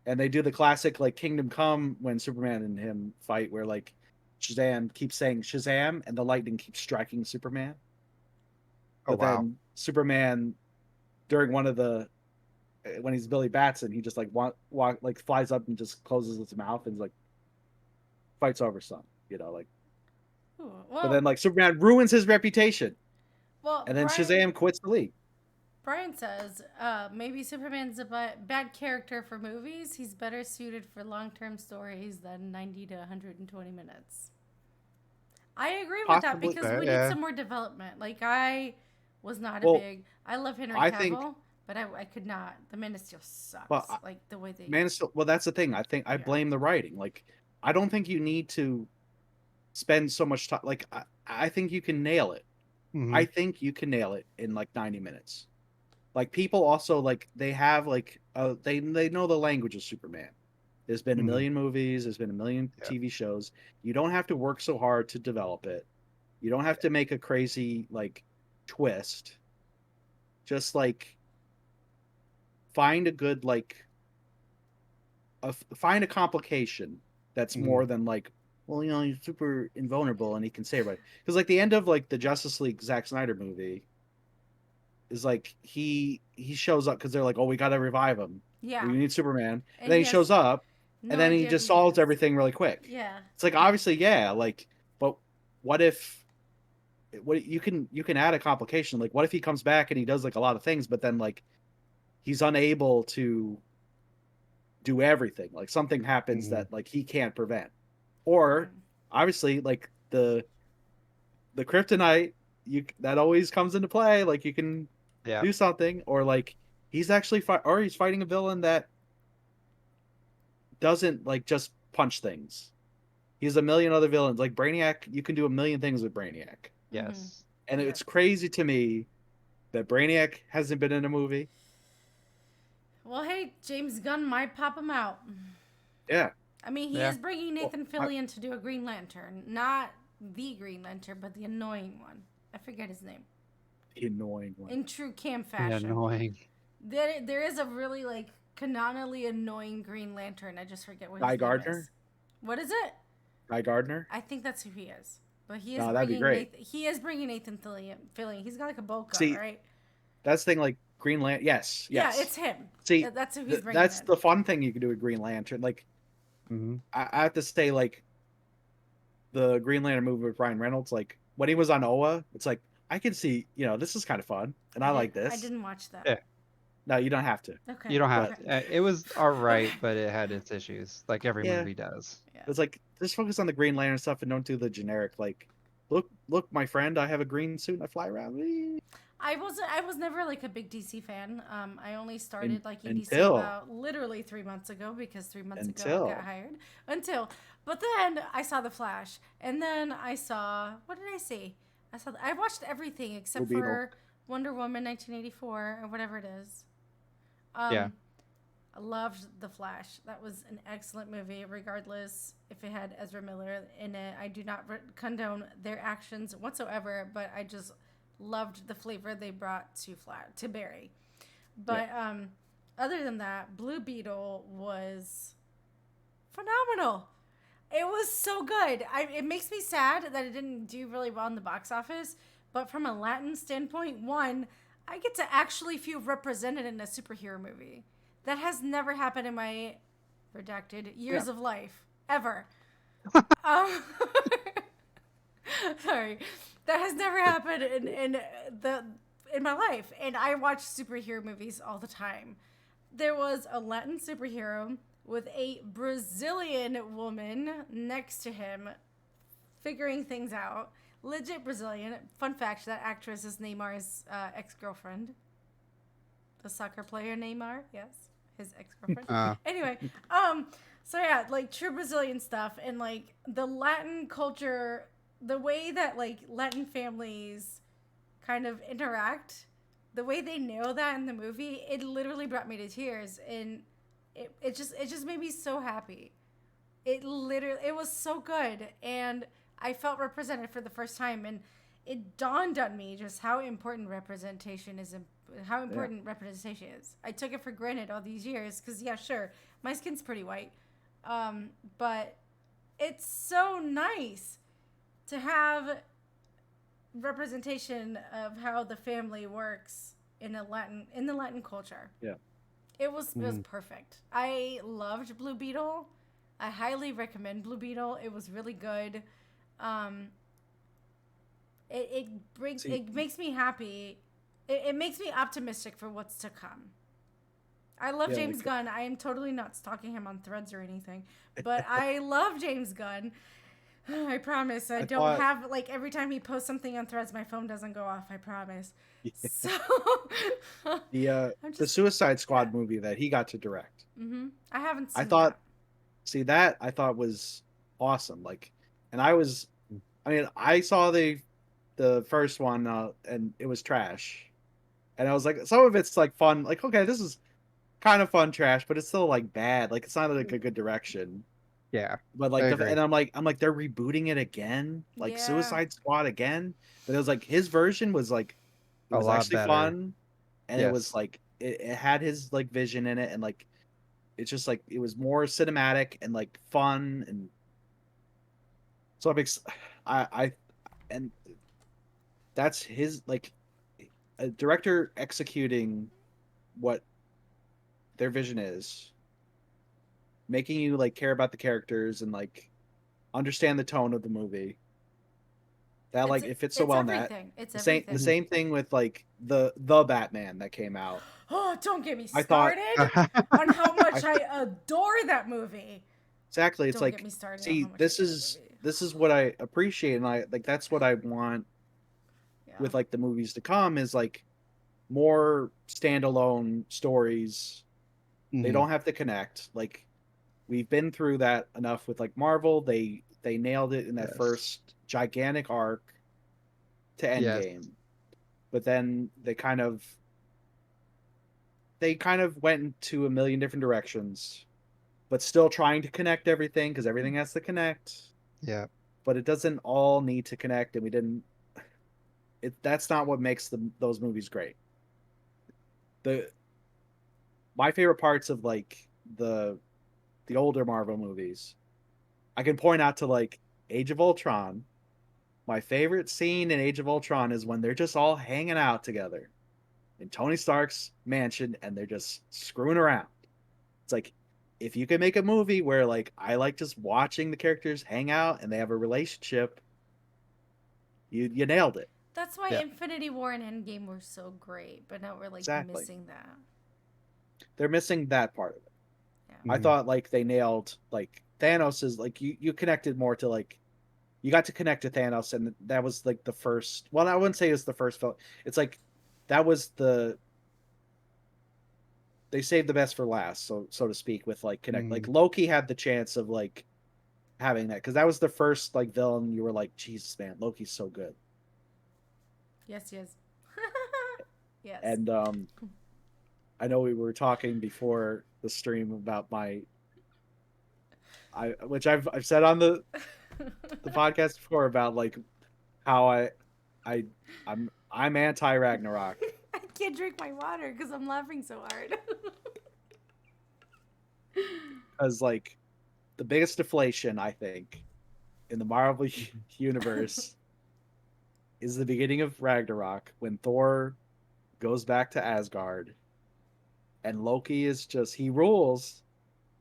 and they do the classic like Kingdom Come when Superman and him fight, where like Shazam keeps saying Shazam, and the lightning keeps striking Superman. Oh But wow. then Superman, during one of the when he's Billy Batson, he just like like flies up and just closes his mouth and like fights over some, you know, like. Ooh, But then well, like Superman ruins his reputation, well, and then Brian. Shazam quits the league. Brian says, maybe Superman's a bad character for movies. He's better suited for long-term stories than 90 to 120 minutes. I agree with that Possibly. because Okay, we need yeah. some more development. Like, I was not a Well, big. I love Henry I think, Cavill, but I could not. The Man of Steel well, sucks. Like, the way they. Man of Steel. Well, that's the thing. I think I Yeah. blame the writing. Like, I don't think you need to spend so much time. Like, I think you can nail it. Hmm. I think you can nail it in like 90 minutes. Like people also like they have like they know the language of Superman. There's been a Hmm. million movies, there's been a million Yeah. TV shows. You don't have to work so hard to develop it. You don't have to make a crazy like twist. Just like find a good like find a complication that's Hmm. more than like, well, you know, he's super invulnerable and he can save it. Because like the end of like the Justice League Zack Snyder movie is like he shows up because they're like, oh, we gotta revive him. Yeah. We need Superman, and And then he he shows has up, and no then he idea who just he solves is. everything really quick. Yeah. It's like obviously, yeah, like, but what if what you can add a complication? Like, what if he comes back and he does like a lot of things, but then like he's unable to do everything? Like something happens Hmm. that like he can't prevent, or Mm. obviously like the kryptonite that always comes into play. Like you can Yeah. do something, or like he's actually or he's fighting a villain that doesn't like just punch things. He's a million other villains. Like Brainiac, you can do a million things with Brainiac. Mm-hmm. Yes. And Yeah. it's crazy to me that Brainiac hasn't been in a movie. Well, hey, James Gunn might pop him out. Yeah. I mean, he Yeah. is bringing Well, Nathan Fillion to do a Green Lantern. Not the Green Lantern, but the annoying one. I forget his name. the annoying one. In true Cam Yeah, fashion. annoying. There is a really, like, canonically annoying Green Lantern. I just forget what Guy his name Gardner? is. What is it? Guy Gardner? I think that's who he is. But he is No, that'd be bringing great. He is bringing Nathan Fillion. He's got like a bowl cut, See, right? that's the thing. Like Green Lantern. Yes, Yeah, yes. it's him. See, That's who he's bringing that's in. the fun thing you can do with Green Lantern. Like Hmm. I have to say, like the Green Lantern movie with Ryan Reynolds. Like when he was on Oa, it's like I can see, you know, this is kind of fun, and I like I this. didn't watch that. Yeah. No, you don't have to. Okay. You don't have But Okay. to. It was all right, Okay. but it had its issues, like every yeah, movie does. Yeah. it's like just focus on the Green Lantern stuff and don't do the generic like, look, my friend, I have a green suit and I fly around. I was never like a big DC fan. I only started like EDC Until about literally 3 months ago because 3 months ago I got hired. But then I saw The Flash, and then I saw what did I see? I watched everything except Blue Beetle. for Wonder Woman 1984 or whatever it is. Yeah. I loved The Flash. That was an excellent movie, regardless if it had Ezra Miller in it. I do not condone their actions whatsoever, but I just loved the flavor they brought to Barry. But other than that, Blue Beetle was phenomenal. It was so good. It makes me sad that it didn't do really well in the box office. But from a Latin standpoint, one, I get to actually feel represented in a superhero movie. That has never happened in my redacted years of life ever. um, sorry, that has never happened in my life. And I watch superhero movies all the time. There was a Latin superhero with a Brazilian woman next to him figuring things out. Legit Brazilian. Fun fact, that actress is Neymar's ex-girlfriend. The soccer player Neymar, yes. His ex-girlfriend. Anyway, so yeah, like true Brazilian stuff and like the Latin culture, the way that like Latin families kind of interact, the way they nail that in the movie, it literally brought me to tears and it just made me so happy. It was so good and I felt represented for the first time and it dawned on me just how important representation is representation is. I took it for granted all these years because yeah, sure, my skin's pretty white, but it's so nice to have representation of how the family works in the Latin culture. Yeah. It was perfect. I loved Blue Beetle. I highly recommend Blue Beetle. It was really good. It makes me happy. It makes me optimistic for what's to come. I love James Gunn. I am totally not stalking him on Threads or anything, but I love James Gunn. I promise. I don't have like every time he posts something on Threads, my phone doesn't go off. I promise. Yeah. So the Suicide Squad movie that he got to direct. Mm-hmm. I haven't seen. That I thought was awesome. Like, and I saw the first one and it was trash, and I was like, some of it's like fun. Like, okay, this is kind of fun trash, but it's still like bad. Like, it's not like a good direction. Yeah, but like, and I'm like, they're rebooting it again, like Suicide Squad again. But it was like his version was like, it was actually better. Fun, and it was like it had his like vision in it, and like it's just like it was more cinematic and like fun, and so and that's his like a director executing what their vision is, making you like care about the characters and like understand the tone of the movie. That like it fits so well in that. It's the same thing with like the Batman that came out. Oh, don't get me started on how much I adore that movie. Exactly, it's like, see, this is what I appreciate, and I like that's what I want with like the movies to come is like more standalone stories. They don't have to connect. Like, we've been through that enough with like Marvel. They nailed it in that first gigantic arc to Endgame, but then they kind of went into a million different directions, but still trying to connect everything because everything has to connect. Yeah, but it doesn't all need to connect, and we didn't. That's not what makes those movies great. My favorite parts of like the older Marvel movies, I can point out to like Age of Ultron. My favorite scene in Age of Ultron is when they're just all hanging out together in Tony Stark's mansion and they're just screwing around. It's like, if you can make a movie where like I like just watching the characters hang out and they have a relationship, you nailed it. That's why Infinity War and Endgame were so great, but now we're like missing that. They're missing that part of it. Yeah. I thought like they nailed like Thanos is like you connected more to like you got to connect to Thanos, and that was like the first. Well, I wouldn't say it was the first film. It's like that was they saved the best for last, so to speak, with like connect. Like Loki had the chance of like having that because that was the first like villain you were like, Jesus, man, Loki's so good. Yes. Yes. And I know we were talking before the stream about which I've said on the podcast before about like how I'm anti Ragnarok. I can't drink my water because I'm laughing so hard. Because like the biggest deflation I think in the Marvel universe is the beginning of Ragnarok when Thor goes back to Asgard and Loki is just he rules,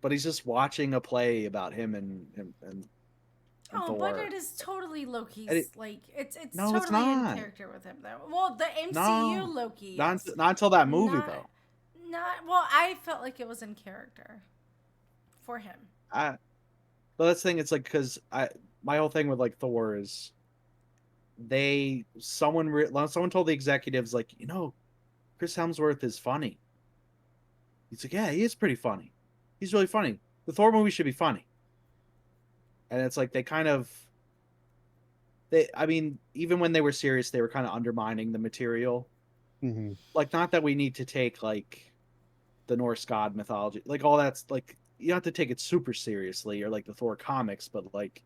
but he's just watching a play about him and Oh, but Thor. it is totally And it, Loki's like it's no, it's totally in not. character with him though. Well, the MCU No, Loki, not yes. not until that movie Not though. not well, I felt like it was in character for him. I but that's the thing. It's like because I my whole thing with like Thor is someone told the executives like Chris Hemsworth is funny. He's like, yeah, he is pretty funny. He's really funny. The Thor movie should be funny. And it's like I mean, even when they were serious, they were kind of undermining the material. Hmm. Like, not that we need to take like the Norse god mythology, like all that's like you don't have to take it super seriously or like the Thor comics, but like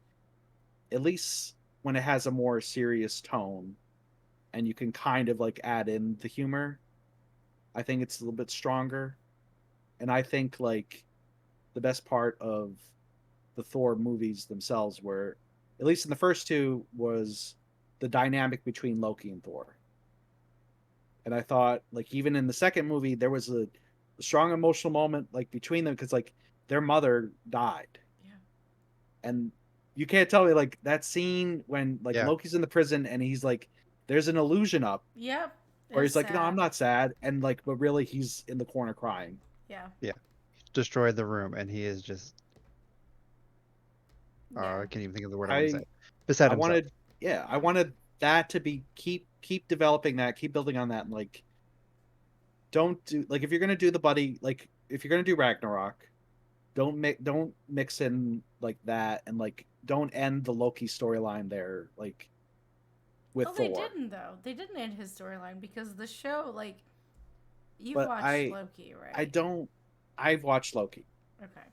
at least when it has a more serious tone and you can kind of like add in the humor, I think it's a little bit stronger. And I think like the best part of the Thor movies themselves were, at least in the first two, was the dynamic between Loki and Thor. And I thought, like, even in the second movie, there was a strong emotional moment like between them because like their mother died, Yeah. and you can't tell me like that scene when like Yeah. Loki's in the prison and he's like, there's an illusion up Yep. where It's he's like, no, I'm sad. not sad, and like, but really he's in the corner crying. Yeah. Yeah. Destroyed the room, and he is just Yeah. I can't even think of the word I want to say. I Beside I himself. wanted, yeah, I wanted that to be keep developing that, keep building on that, and like don't do like if you're gonna do the buddy, like if you're gonna do Ragnarok, don't mix in like that, and like don't end the Loki storyline there like with Oh, they Thor. didn't though. They didn't end his storyline because the show, like, you've But watched Loki, I right? don't I've watched Loki Okay.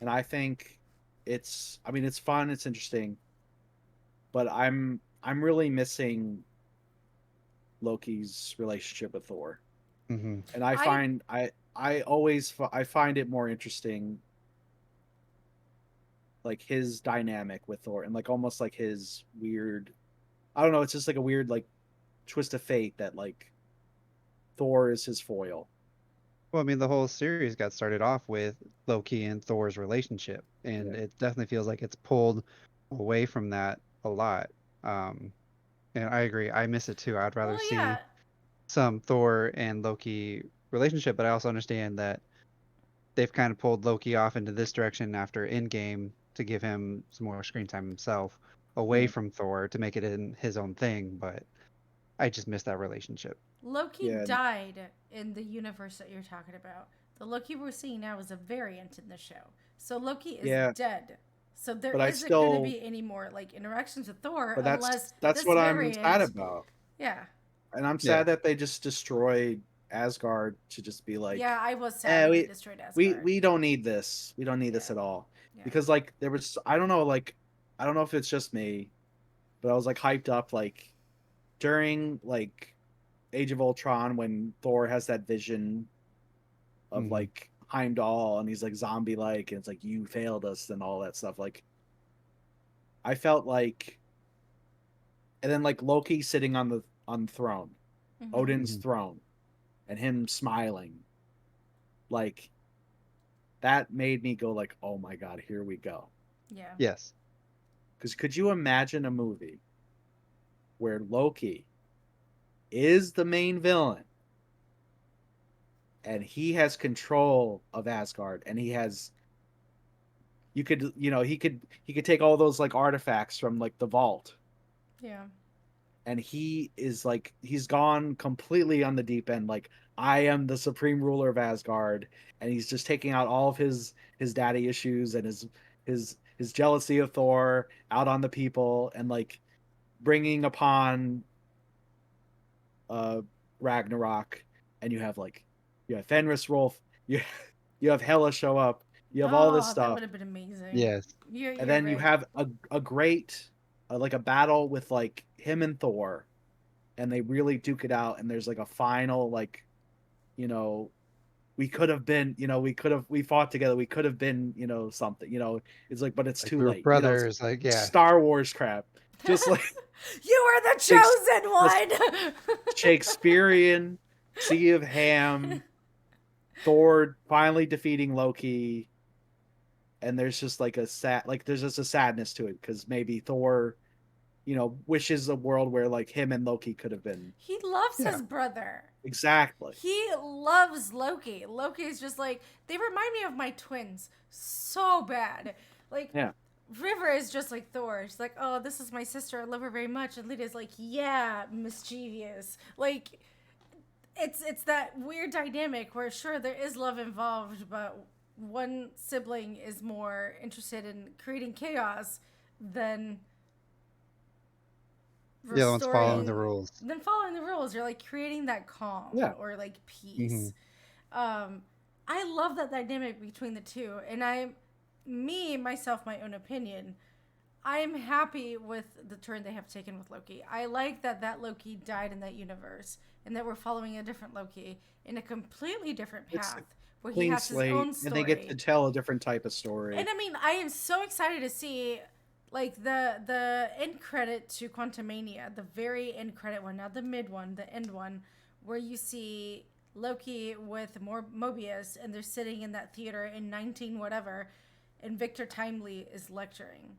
and I think I mean it's fun, it's interesting, but I'm really missing Loki's relationship with Thor. Hmm. And I I find I find it more interesting like his dynamic with Thor and like almost like his weird, I don't know, it's just like a weird like twist of fate that like Thor is his foil. Well, I mean, the whole series got started off with Loki and Thor's relationship, and Yeah. it definitely feels like it's pulled away from that a lot. Um, and I agree, I miss it too. I'd rather well, see yeah. some Thor and Loki relationship, but I also understand that they've kind of pulled Loki off into this direction after Endgame to give him some more screen time himself, away Yeah. from Thor to make it in his own thing. But I just miss that relationship. Loki Yeah. died in the universe that you're talking about. The Loki we're seeing now is a variant in the show. So Loki is Yeah. dead. So there But I isn't going to still be any more like interactions with Thor but unless that's this what I'm sad variant. about. Yeah. And I'm Yeah. sad that they just destroyed Asgard to just be Yeah, like, I was sad eh, that they destroyed Asgard. we don't need this. We don't need Yeah. this at all. Yeah. Because like there was I don't know, like I don't know if it's just me, but I was like hyped up like during like Age of Ultron when Thor has that vision of Hmm. like Heimdall and he's like zombie like and it's like you failed us and all that stuff. Like I felt like, and then like Loki sitting on the throne, Hmm. Odin's Hmm. throne, and him smiling, like that made me go like, oh my god, here we go. Yeah. Yes. Because could you imagine a movie where Loki is the main villain and he has control of Asgard and he could take all those like artifacts from like the vault, Yeah. and he is like he's gone completely on the deep end like I am the supreme ruler of Asgard, and he's just taking out all of his daddy issues and his jealousy of Thor out on the people, and like bringing upon uh Ragnarok, and you have Fenris Rolf, you have Hela show up, you have all this Oh, that stuff, would have been amazing. Yes. and You're then you right. have a great like a battle with like him and Thor, and they really duke it out, and there's like a final like you know we could have been, we fought together, we could have been, something, it's like, but it's Like too we were late, it's brothers. Like yeah. Star Wars crap, just like You are the Shakes- chosen one. Shakespearean, Sea of Ham, Thor finally defeating Loki, and there's just like there's just a sadness to it because maybe Thor, wishes a world where like him and Loki could have been. He loves Yeah. his brother. Exactly. He loves Loki. Loki is just like, they remind me of my twins so bad. Like, Yeah. River is just like Thor. She's like, oh, this is my sister. I love her very much. And Lydia's like, yeah, mischievous. Like, it's that weird dynamic where sure there is love involved, but one sibling is more interested in creating chaos than The other one's following the restoring- rules. Then following the rules, you're like creating that calm Yeah. or like peace. I love that dynamic between the two, and myself, my own opinion, I'm happy with the turn they have taken with Loki. I like that Loki died in that universe, and that we're following a different Loki in a completely different It's a path where he Clean has his slate, own and story. they get to tell a different type of story. And I mean, I am so excited to see like the end credit to Quantumania, the very end credit one, not the mid one, the end one, where you see Loki with more Mobius, and they're sitting in that theater in 19 whatever, and Victor Timely is lecturing,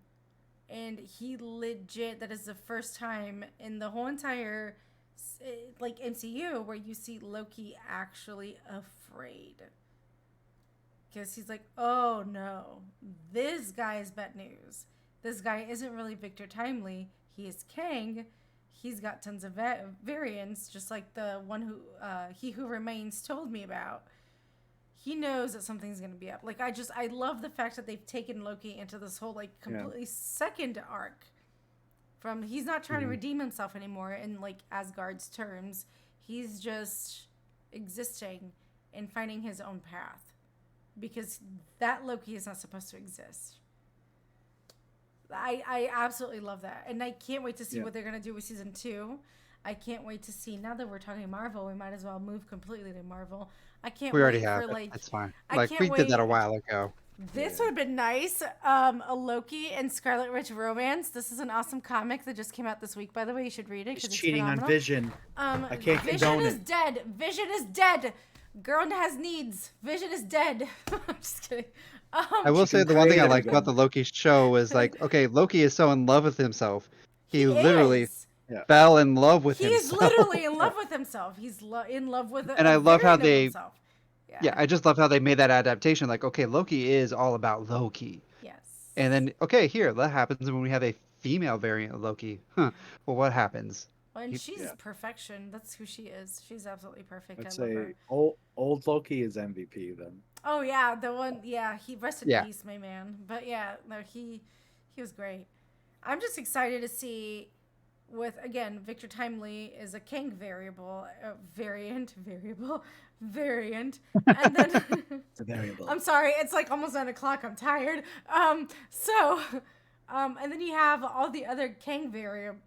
and he legit, that is the first time in the whole entire like MCU where you see Loki actually afraid. Because he's like, oh no, this guy is bad news. This guy isn't really Victor Timely. He is Kang. He's got tons of variants, just like the one who He Who Remains told me about. He knows that something's going to be up. Like, I love the fact that they've taken Loki into this whole, like, completely second arc. From, he's not trying to redeem himself anymore in, like, Asgard's terms. He's just existing and finding his own path. Because that Loki is not supposed to exist. I absolutely love that. And I can't wait to see what they're going to do with season 2. I can't wait to see, now that we're talking Marvel, we might as well move completely to Marvel. I can't We wait already have for, it. like, That's fine. I Like can't we did that a wait. while ago. This would have been nice. A Loki and Scarlet Witch romance. This is an awesome comic that just came out this week, by the way. You should read it He's because it's cheating on phenomenal. Vision. I can't Vision condone is it. dead. Vision is dead. Girl has needs. Vision is dead. I'm just kidding. I will say can the one thing I create it liked about the again. Loki show was like, okay, Loki is so in love with himself. He literally is. fell in love with He is himself. literally in love with himself. He's in love with And I love how variant of they- himself. Yeah, I just love how they made that adaptation. Like, okay, Loki is all about Loki. Yes. And then, okay, here, that happens when we have a female variant of Loki. Huh. Well, what happens? Well, and You- she's yeah. perfection. That's who she is. She's absolutely perfect. I'd I love her. say old Loki is MVP then. Oh yeah, the one. Yeah, he rest in Yeah. peace, my man. But yeah, no, he was great. I'm just excited to see. With again, Victor Timely is a Kang variable, variant, and then It's a variable. I'm sorry, it's like almost 9 o'clock. I'm tired. And then you have all the other Kang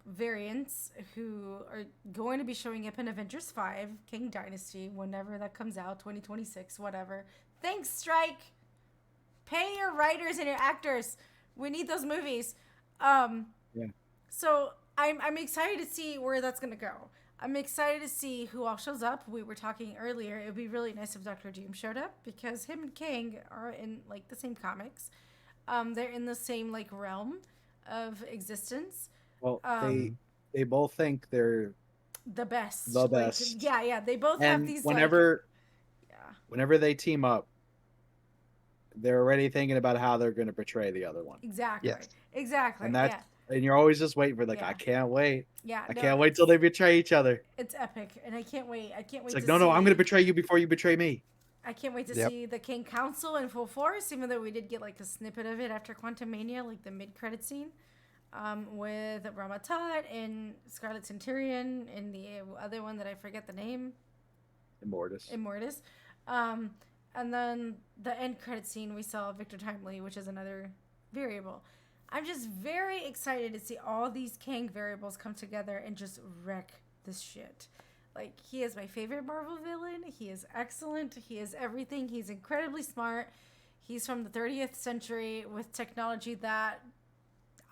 variants who are going to be showing up in Avengers 5, Kang Dynasty, whenever that comes out, 2026, whatever. Thanks, Strike. Pay your writers and your actors. We need those movies. So I'm excited to see where that's going to go. I'm excited to see who all shows up. We were talking earlier. It would be really nice if Dr. Doom showed up because him and Kang are in like the same comics. They're in the same like realm of existence. Well, Um, they both think they're The best. The Like, best. yeah. They both have and these whenever like, yeah. whenever they team up, they're already thinking about how they're going to betray the other one. Exactly. Yes. Exactly. And that's and you're always just waiting for like, Yeah. I can't wait. yeah. I no, can't wait till they betray each other. It's epic, and I can't wait. I can't wait. It's like, to no, I'm going to see- betray you before you betray me. I can't wait to Yep. see the King Council in full force, even though we did get like a snippet of it after Quantumania, like the mid-credit scene, with Rama Tut and Scarlet Centurion and the other one that I forget the name, Immortus. Immortus. And then the end credit scene, we saw Victor Timely, which is another variable. I'm just very excited to see all these Kang variables come together and just wreck this shit. Like, he is my favorite Marvel villain. He is excellent. He is everything. He's incredibly smart. He's from the 30th century with technology that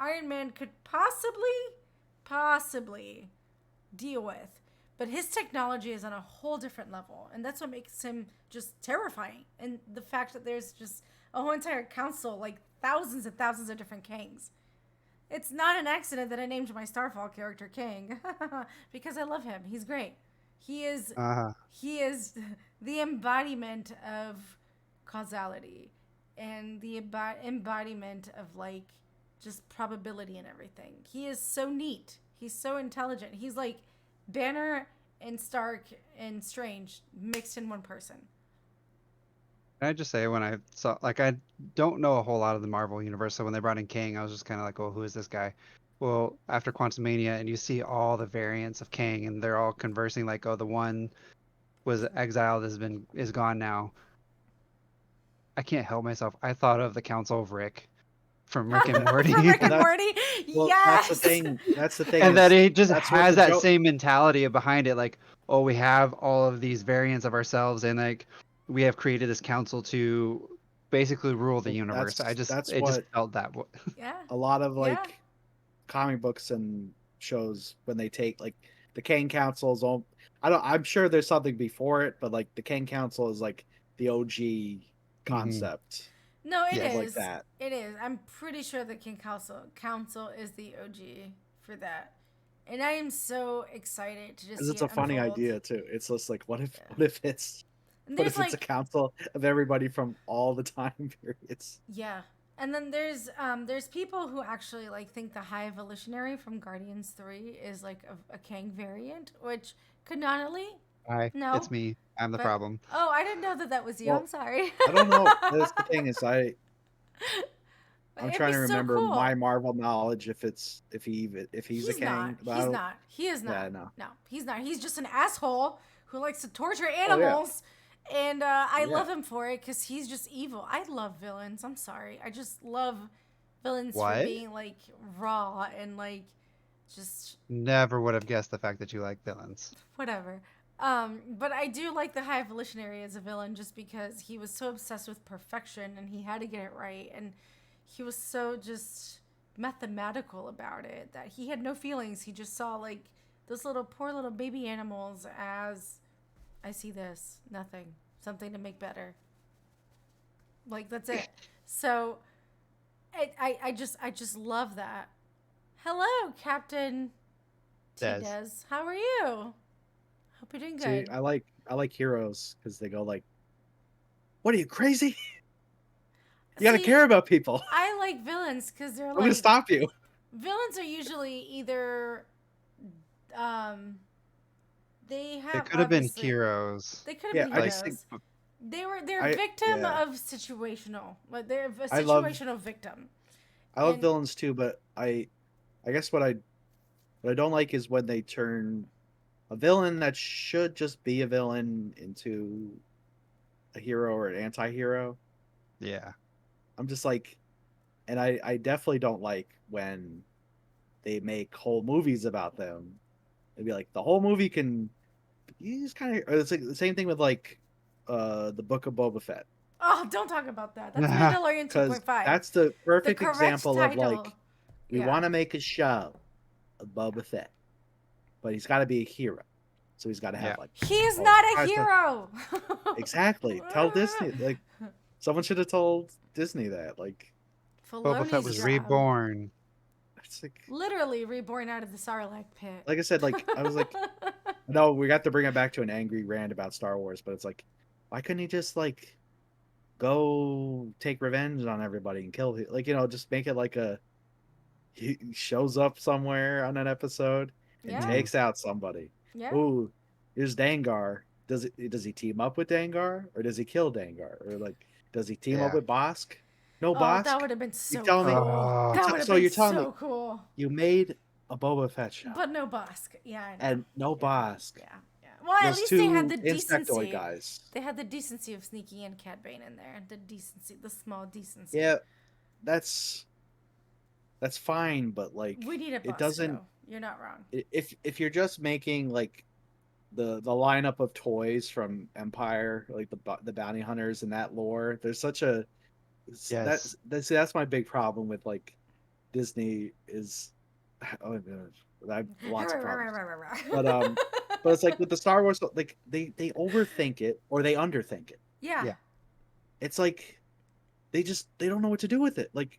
Iron Man could possibly deal with. But his technology is on a whole different level. And that's what makes him just terrifying. And the fact that there's just a whole entire council, like thousands and thousands of different Kangs. It's not an accident that I named my Starfall character Kang because I love him. He's great. He is Uh-huh. he is the embodiment of causality and the embodiment of like just probability and everything. He is so neat. He's so intelligent. He's like Banner and Stark and Strange mixed in one person. Can I just say when I saw like I don't know a whole lot of the Marvel universe, so when they brought in Kang, I was just kind of like, "Oh, who is this guy?" Well, after Quantumania, and you see all the variants of Kang, and they're all conversing like, "Oh, the one was exiled, is gone now." I can't help myself. I thought of the Council of Rick from Rick and Morty, From Rick Well, and that's Morty, well, yes. that's the thing. That's the thing and that is he just that's what has the that joke. same mentality behind it, like, "Oh, we have all of these variants of ourselves, and like we have created this council to basically rule the Well, universe." that's It just what felt that. Yeah, a lot of yeah. like comic books and shows when they take like the Kang Council's own. I'm sure there's something before it, but like the Kang Council is like the OG Hmm. concept No, it Yes. of like is. that It is. I'm pretty sure the King Council is the OG for that, and I am so excited to just because see it's it a funny unfold. idea too. It's just like Yeah. And what there's if it's a like, council of everybody from all the time periods? yeah, and then there's people who actually like think the High Evolutionary from Guardians 3 is like a Kang variant, which canonically, Hi, no, it's me. I'm the but problem. oh, I didn't know that that was you. I'm Well, sorry. I don't know. That's the thing is I'm It'd trying be to so remember my cool. Marvel knowledge if he's a He's not. Kang, but I He's don't. not. He is Yeah, not. no. No, he's not. He's just an asshole who likes to torture Oh yeah, animals. And I yeah. love him for it because he's just evil. I love villains. I'm sorry. I just love villains for What? being like raw and like just Never would have guessed the fact that you like villains. whatever. But I do like the High Evolutionary as a villain just because he was so obsessed with perfection and he had to get it right. And he was so just mathematical about it that he had no feelings. He just saw like those little poor little baby animals as I see this, nothing, something to make better. Like that's it. So I just love that. Hello, Captain T Des. Des. How are you? Hope you're doing See, good. I like heroes because they go like, "What are you crazy? You got to See, care about people. I like villains because they're I'm going to like stop you." villains are usually either um they They have could have been obviously heroes. they could have Yeah, been I Like, just think heroes. They're I victim yeah, of situational. Like they're a I love situational victim. I love And villains too, but I guess what I don't like is when they turn a villain that should just be a villain into a hero or an anti-hero. yeah. I'm just like, and I definitely don't like when they make whole movies about them. It'd be like the whole movie can. You just kind of. It's like the same thing with like, the Book of Boba Fett, oh, don't talk about that. That's Mandalorian because 2.5. that's the The perfect correct example of title. like we Yeah. want to make a show of Boba Fett, but he's got to be a hero, so he's got to Yeah. have like, He's oh, not a tries to- hero. exactly. Tell Disney like someone should have told Disney that like Boba Fett Filoni's was job. reborn. it's like Literally reborn out of the Sarlacc pit. I said, like I was like, no, we got to bring it back to an angry rant about Star Wars, but it's like, why couldn't he just like go take revenge on everybody and kill like just make it like he shows up somewhere on an episode and Yeah, Hmm. takes out somebody. yeah. Ooh, here's Dangar. Does he team up with Dangar or does he kill Dangar or like does he team up Yeah. with Bosk? No Oh, that Bosk. would have been You so telling me? cool. Oh, That would have So been you're telling me so cool. you made a Boba Fett show But no Bosk. Yeah, I know. and no Yeah, Bosk? yeah, yeah. Well, at Those least they had two the insectoid decency. guys. They had the decency of Sneaky and Cad Bane in there. The decency, the small decency. Yeah, that's fine, but like We need a it Bosk, doesn't. though. You're not wrong. If you're just making like the lineup of toys from Empire, like the bounty hunters and that lore. There's such a Yes. that's my big problem with like Disney is oh gosh, I have lots of problems. But but it's like with the Star Wars, like they overthink it or they underthink it. Yeah. Yeah. It's like they don't know what to do with it. Like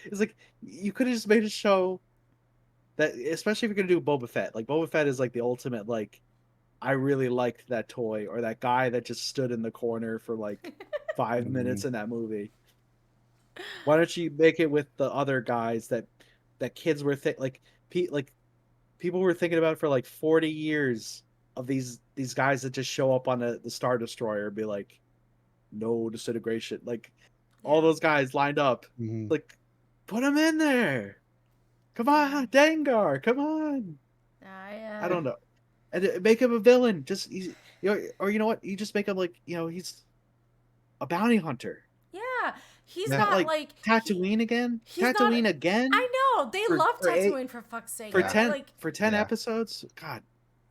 it's like you could have just made a show that, especially if you're gonna do Boba Fett. Like Boba Fett is like the ultimate like I really liked that toy or that guy that just stood in the corner for like 5 minutes in that movie. Why don't you make it with the other guys that kids were like people were thinking about for like 40 years of these guys that just show up on the Star Destroyer and be like, no disintegration. Like all Yeah. those guys lined up. Mhm. Like, put them in there. Come on, Dengar. Come on. I don't know. And make him a villain. Or you know what? You just make him like he's a bounty hunter. Yeah. He's Yeah. not Like like Tatooine again. he's not. Tatooine again. I know they For- love for eight- Tatooine for fuck's sake. for Yeah. 10 Like, for 10 Yeah. episodes. God,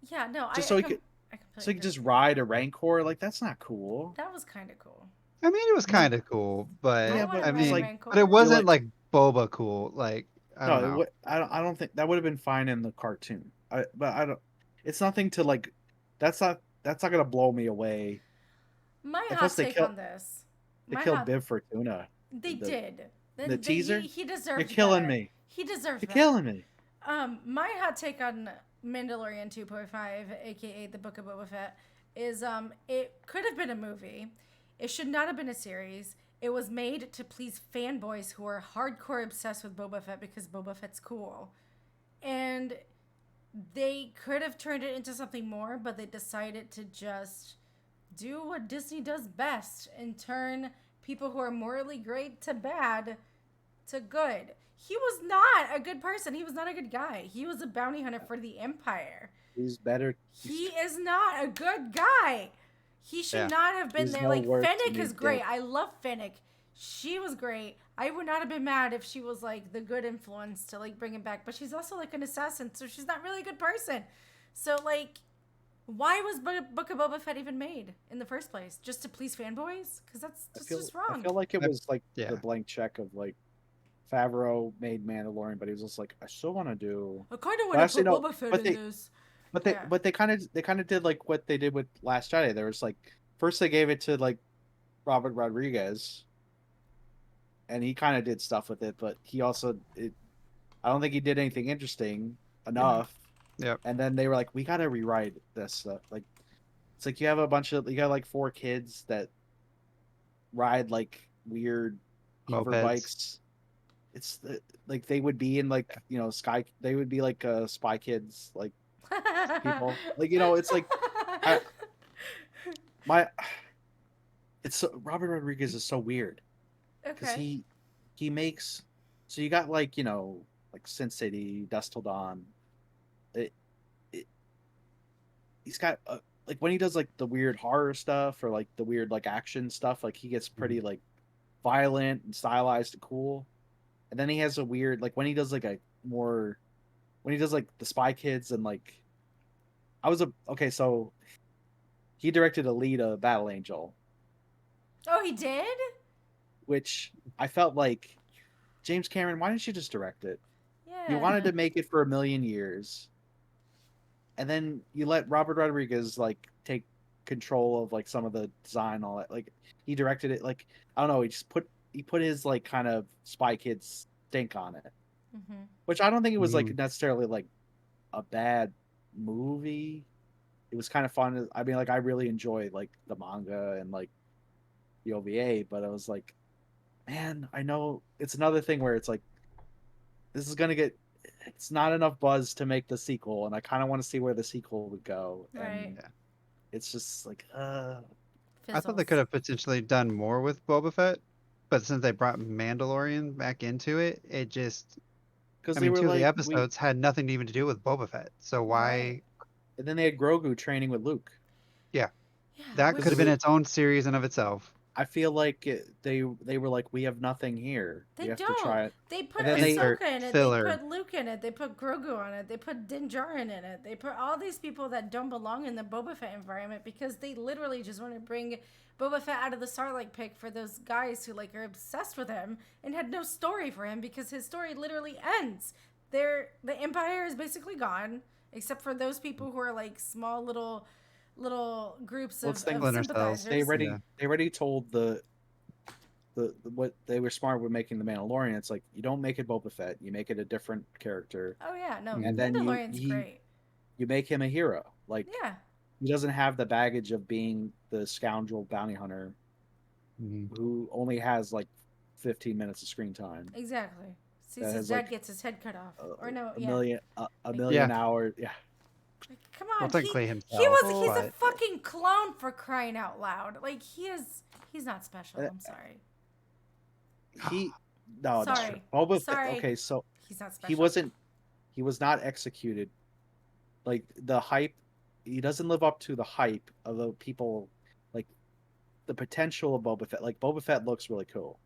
yeah, no, just I so he com- could I completely so he could just agree. ride a Rancor. Like that's not cool. That was kind of cool. I mean, it was Yeah. kind of cool, but Yeah, I want but to it's ride like Rancor. but it wasn't like- like Boba cool. Like I don't know. I don't think that would have been fine in the cartoon. But I don't. It's nothing to like. That's not gonna blow me away. My And hot plus they take kill- on this. They My killed hot- Bib Fortuna. They the- did. the teaser? He deserved. You're killing better. me. He deserves. You're better. killing me. My hot take on Mandalorian 2.5, aka the Book of Boba Fett, is it could have been a movie. It should not have been a series. It was made to please fanboys who are hardcore obsessed with Boba Fett because Boba Fett's cool. And they could have turned it into something more, but they decided to just do what Disney does best and turn people who are morally great to bad to good. He was not a good person. He was not a good guy. He was a bounty hunter for the Empire. He's better. He is not a good guy. He should Yeah. not have been There's there. no Like, words Fennec in is his great. dick. I love Fennec. She was great. I would not have been mad if she was like the good influence to like bring him back. But she's also like an assassin, so she's not really a good person. So like, why was Book of Boba Fett even made in the first place? Just to please fanboys? Because that's just I wrong. feel like it was like Yeah. the blank check of like Favreau made Mandalorian, but he was just like, I still want to do. I kind of Well, want actually, to put no, Boba Fett but in they- this. But Yeah. they kind of did like what they did with Last Jedi. There was like first they gave it to like Robert Rodriguez, and he kind of did stuff with it, but he also I don't think he did anything interesting enough. Yep. And then they were like, we gotta rewrite this stuff. Like it's like you got like 4 kids that ride like weird hover Mopeds. bikes. It's like they would be in like they would be like Spy Kids like people. Like it's like Robert Rodriguez is so weird because okay. he makes so you got like like Sin City, Dusk Till Dawn. He's got like when he does like the weird horror stuff or like the weird like action stuff, like he gets pretty like violent and stylized and cool. And then he has a weird like when he does like when he does like the Spy Kids and like so he directed Alita Battle Angel, Oh, he did? which I felt like James Cameron, why didn't you just direct it? Yeah. You wanted to make it for a million years, and then you let Robert Rodriguez like take control of like some of the design, and all that. Like he directed it. Like I don't know. He put his like kind of Spy Kids stink on it, Mm-hmm. which I don't think it was like necessarily like a bad movie. It was kind of fun. I mean, like I really enjoy like the manga and like the OVA, but I was like, man, I know it's another thing where it's like this is gonna get. It's not enough buzz to make the sequel, and I kind of want to see where the sequel would go. Right. And it's just like, I thought they could have potentially done more with Boba Fett, but since they brought Mandalorian back into it, it just because I they mean, were 2 of the like, episodes had nothing even to do with Boba Fett. So why and then they had Grogu training with Luke. Yeah, that which- could have been its own series in of itself. I feel like they were like, we have nothing here. They We have to don't. try it. They put And then they Insert Ahsoka in it. filler. They put Luke in it. They put Grogu on it. They put Din Djarin in it. They put all these people that don't belong in the Boba Fett environment because they literally just want to bring Boba Fett out of the Sarlacc pit for those guys who like are obsessed with him and had no story for him because his story literally ends. The Empire is basically gone, except for those people who are like small little groups Well, of it's like Splinter cells. sympathizers. they already told the what they were smart with making the Mandalorian. It's like you don't make it Boba Fett, you make it a different character, Oh yeah, no, Mhm. and then Mandalorian's great. you make him a hero. Like Yeah, he doesn't have the baggage of being the scoundrel bounty hunter Mhm. who only has like 15 minutes of screen time. exactly. Sees That his has, dad like, gets his head cut off, or A, no, a yeah. million a Like- million Yeah. hours. Yeah. Like, come Well, on, technically he himself, was he's a but- fucking clone for crying out loud. Like he's not special. Uh, I'm sorry. He no, that's true. Sorry. Boba Fett, Sorry. okay, so He's not special. he was not executed. Like the hype, he doesn't live up to the hype of the people, like the potential of Boba Fett. Like Boba Fett looks really cool.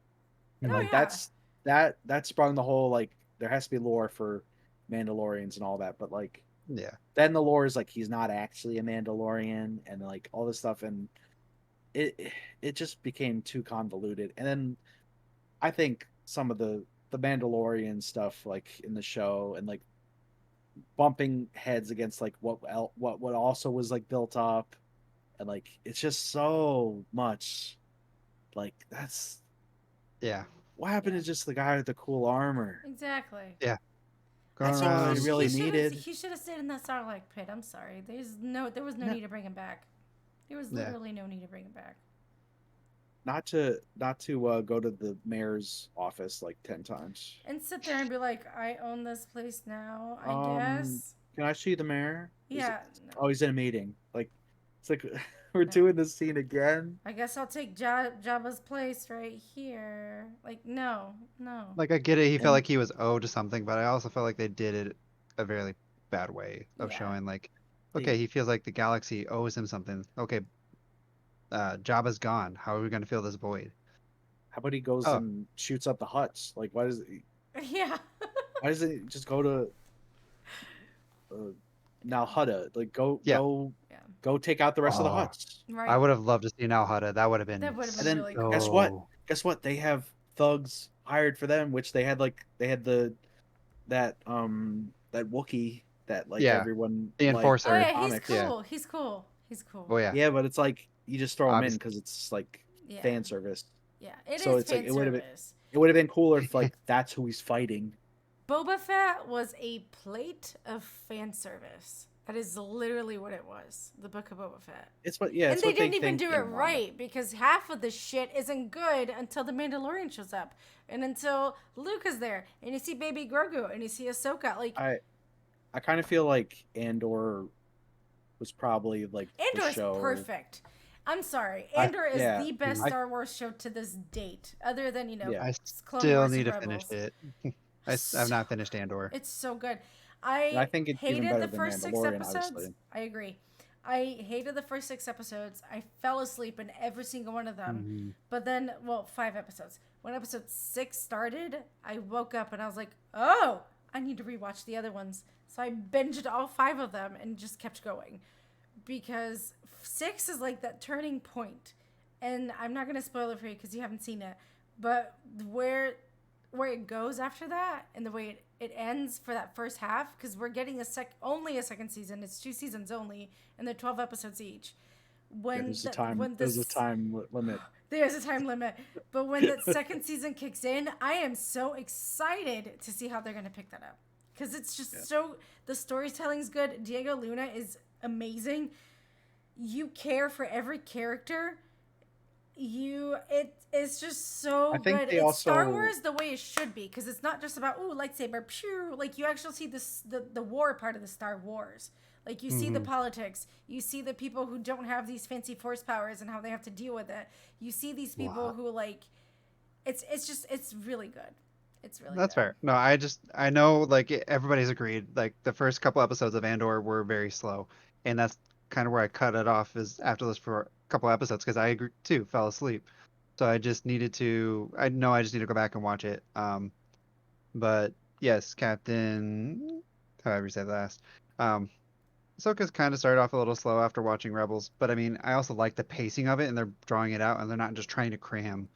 And Oh, like yeah. that sprung the whole like there has to be lore for Mandalorians and all that, but like Yeah. then the lore is like he's not actually a Mandalorian and like all this stuff, and it just became too convoluted. And then I think some of the Mandalorian stuff like in the show and like bumping heads against like what also was like built up, and like it's just so much. Like that's Yeah. what happened Yeah. to just the guy with the cool armor. Exactly. Yeah. I Going think around. he really should've- needed. He should have stayed in that Sarlacc pit. I'm sorry. There was no No. need to bring him back. There was Yeah. literally no need to bring him back. Not to go to the mayor's office like 10 times. And sit there and be like, I own this place now. I Um, guess. Can I see the mayor? Is Yeah. it- no. Oh, he's in a meeting. Like it's like we're No. doing this scene again. I guess I'll take Jabba's place right here. Like, no. Like I get it, he And- felt like he was owed something, but I also felt like they did it a very bad way of Yeah. showing like, They- okay, he feels like the galaxy owes him something. Okay, Jabba's gone. How are we gonna fill this void? How about he goes Oh. and shoots up the huts? Like why does Yeah. why doesn't he just go to now Hutta? Like Yeah. Yeah. go take out the rest of the Oh. huts. Right. I would have loved to see Now Hutta. That would have been. That would have And been then really cool. guess what? so- Guess what? They have thugs hired for them, which they had that Wookiee that like Yeah. everyone The liked enforcer. Oh in yeah, he's comics. cool. Yeah. He's cool. He's cool. Oh yeah. Yeah, but it's like you just throw him in Obviously. because it's like Yeah. fan service. Yeah. It is So it's like, fan it would've been- service. It would have been cooler if like that's who he's fighting. Boba Fett was a plate of fan service. That is literally what it was. The Book of Boba Fett. It's what yeah. And It's they what didn't even think do they it want. right because half of the shit isn't good until the Mandalorian shows up and until Luke is there and you see Baby Grogu and you see Ahsoka. Like I kind of feel like Andor was probably like the Andor is show. I'm sorry. I- Andor is yeah. the best I- Star Wars show to this date, other than Yeah. I Clone still Wars need and to finish Rebels. it. I've not finished Andor. It's so good. I think it's even hated better the than first 6 Mandalorian, episodes. obviously. I agree. I hated the first 6 episodes. I fell asleep in every single one of them. Mhm. But then, well, 5 episodes. When episode 6 started, I woke up and I was like, oh, I need to rewatch the other ones. So I binged all 5 of them and just kept going. Because 6 is like that turning point. And I'm not going to spoil it for you because you haven't seen it. But where it goes after that and the way it ends for that first half, because we're getting only a second season. It's 2 seasons only, and they're 12 episodes each. Yeah, there's a time limit. There's a time limit. But when the second season kicks in, I am so excited to see how they're going to pick that up. Because it's just the storytelling's good. Diego Luna is amazing. You care for every character. It's just so I think good. they It's Star also- Wars the way it should be. Because it's not just about, ooh, lightsaber, pew. Like, you actually see the war part of the Star Wars. Like, you see the politics. You see the people who don't have these fancy force powers and how they have to deal with it. You see these people Wow. who, like, it's really good. It's really That's good. fair. No, I know like everybody's agreed. Like the first couple episodes of Andor were very slow, and that's kind of where I cut it off is after this for a couple episodes because I agree too, fell asleep. So I just needed to. I know I just need to go back and watch it. But yes, Captain, however you say the last. Um, Ahsoka's kind of started off a little slow after watching Rebels, but I mean, I also like the pacing of it, and they're drawing it out, and they're not just trying to cram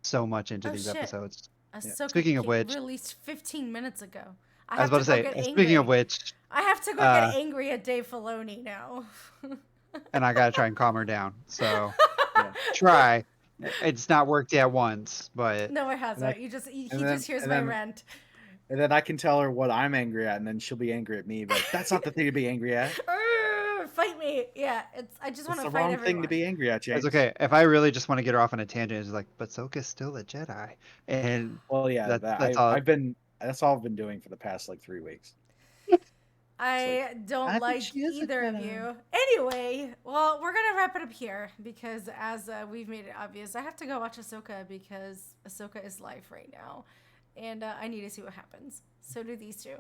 so much into Oh these shit! episodes. Yeah. Ahsoka Speaking of which, released 15 minutes ago. I I was have about to to go say, get speaking of angry. which, I have to go get uh, angry at Dave Filoni now. and I gotta try and calm her down. So Yeah. try. It's not worked yet once, but No, it And hasn't. I, He just then hears and my then rant. and then I can tell her what I'm angry at, and then she'll be angry at me. But that's not the thing to be angry at. Arrgh, fight me! Yeah, I just want It's to the fight wrong everyone. thing to be angry at, it's James. okay. If I really just want to get her off on a tangent, it's like, but Ahsoka's still a Jedi, and Well, yeah, that's all. that's all I've been doing for the past like 3 weeks. I don't I think like she is a either of Jedi. you. Anyway, well, we're gonna wrap it up here because as we've made it obvious, I have to go watch Ahsoka because Ahsoka is live right now, and I need to see what happens. So do these two.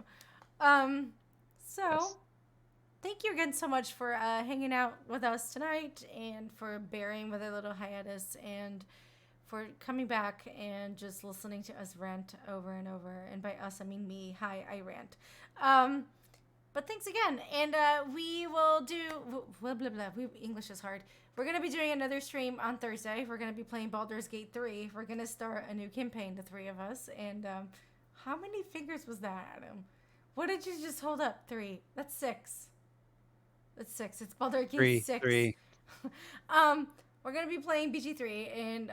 So Yes. thank you again so much for hanging out with us tonight and for bearing with a little hiatus and for coming back and just listening to us rant over and over. And by us, I mean me. Hi, I rant. But thanks again. And we will do. Blah, blah, blah. English is hard. We're going to be doing another stream on Thursday. We're going to be playing Baldur's Gate 3. We're going to start a new campaign, the three of us. And how many fingers was that, Adam? What did you just hold up? 3. That's 6. That's 6. It's Baldur's Gate 6. Three. We're going to be playing BG3, and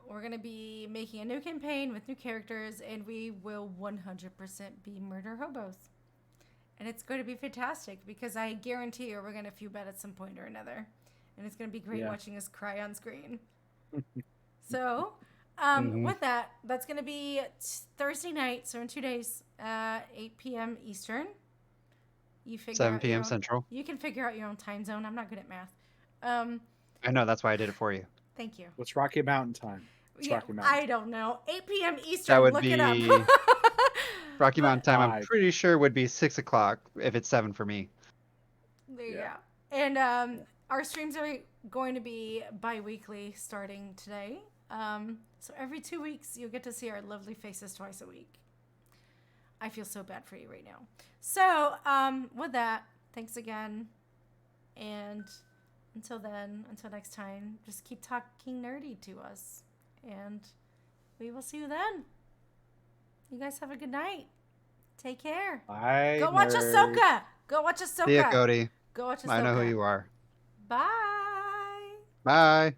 we're going to be making a new campaign with new characters, and we will 100% be murder hobos. And it's going to be fantastic, because I guarantee you we're going to feel bad at some point or another. And it's going to be great watching us cry on screen. So, with that, that's going to be Thursday night, so in 2 days, 8 p.m. Eastern. You figure 7 out p.m. Central. You can figure out your own time zone. I'm not good at math. I know, that's why I did it for you. Thank you. What's Rocky Mountain time? Rocky Mountain. I don't know. 8 p.m. Eastern. That would Look be it up. Rocky Mountain time. I'm 5. pretty sure would be 6 o'clock if it's 7 for me. There you Yeah. go. And our streams are going to be bi-weekly starting today. So every 2 weeks you'll get to see our lovely faces twice a week. I feel so bad for you right now. So with that, thanks again. And until next time, just keep talking nerdy to us. And we will see you then. You guys have a good night. Take care. Bye. Go watch nerds. Ahsoka. Go watch Ahsoka. See ya, Cody. Go watch Ahsoka. I know who you are. Bye. Bye.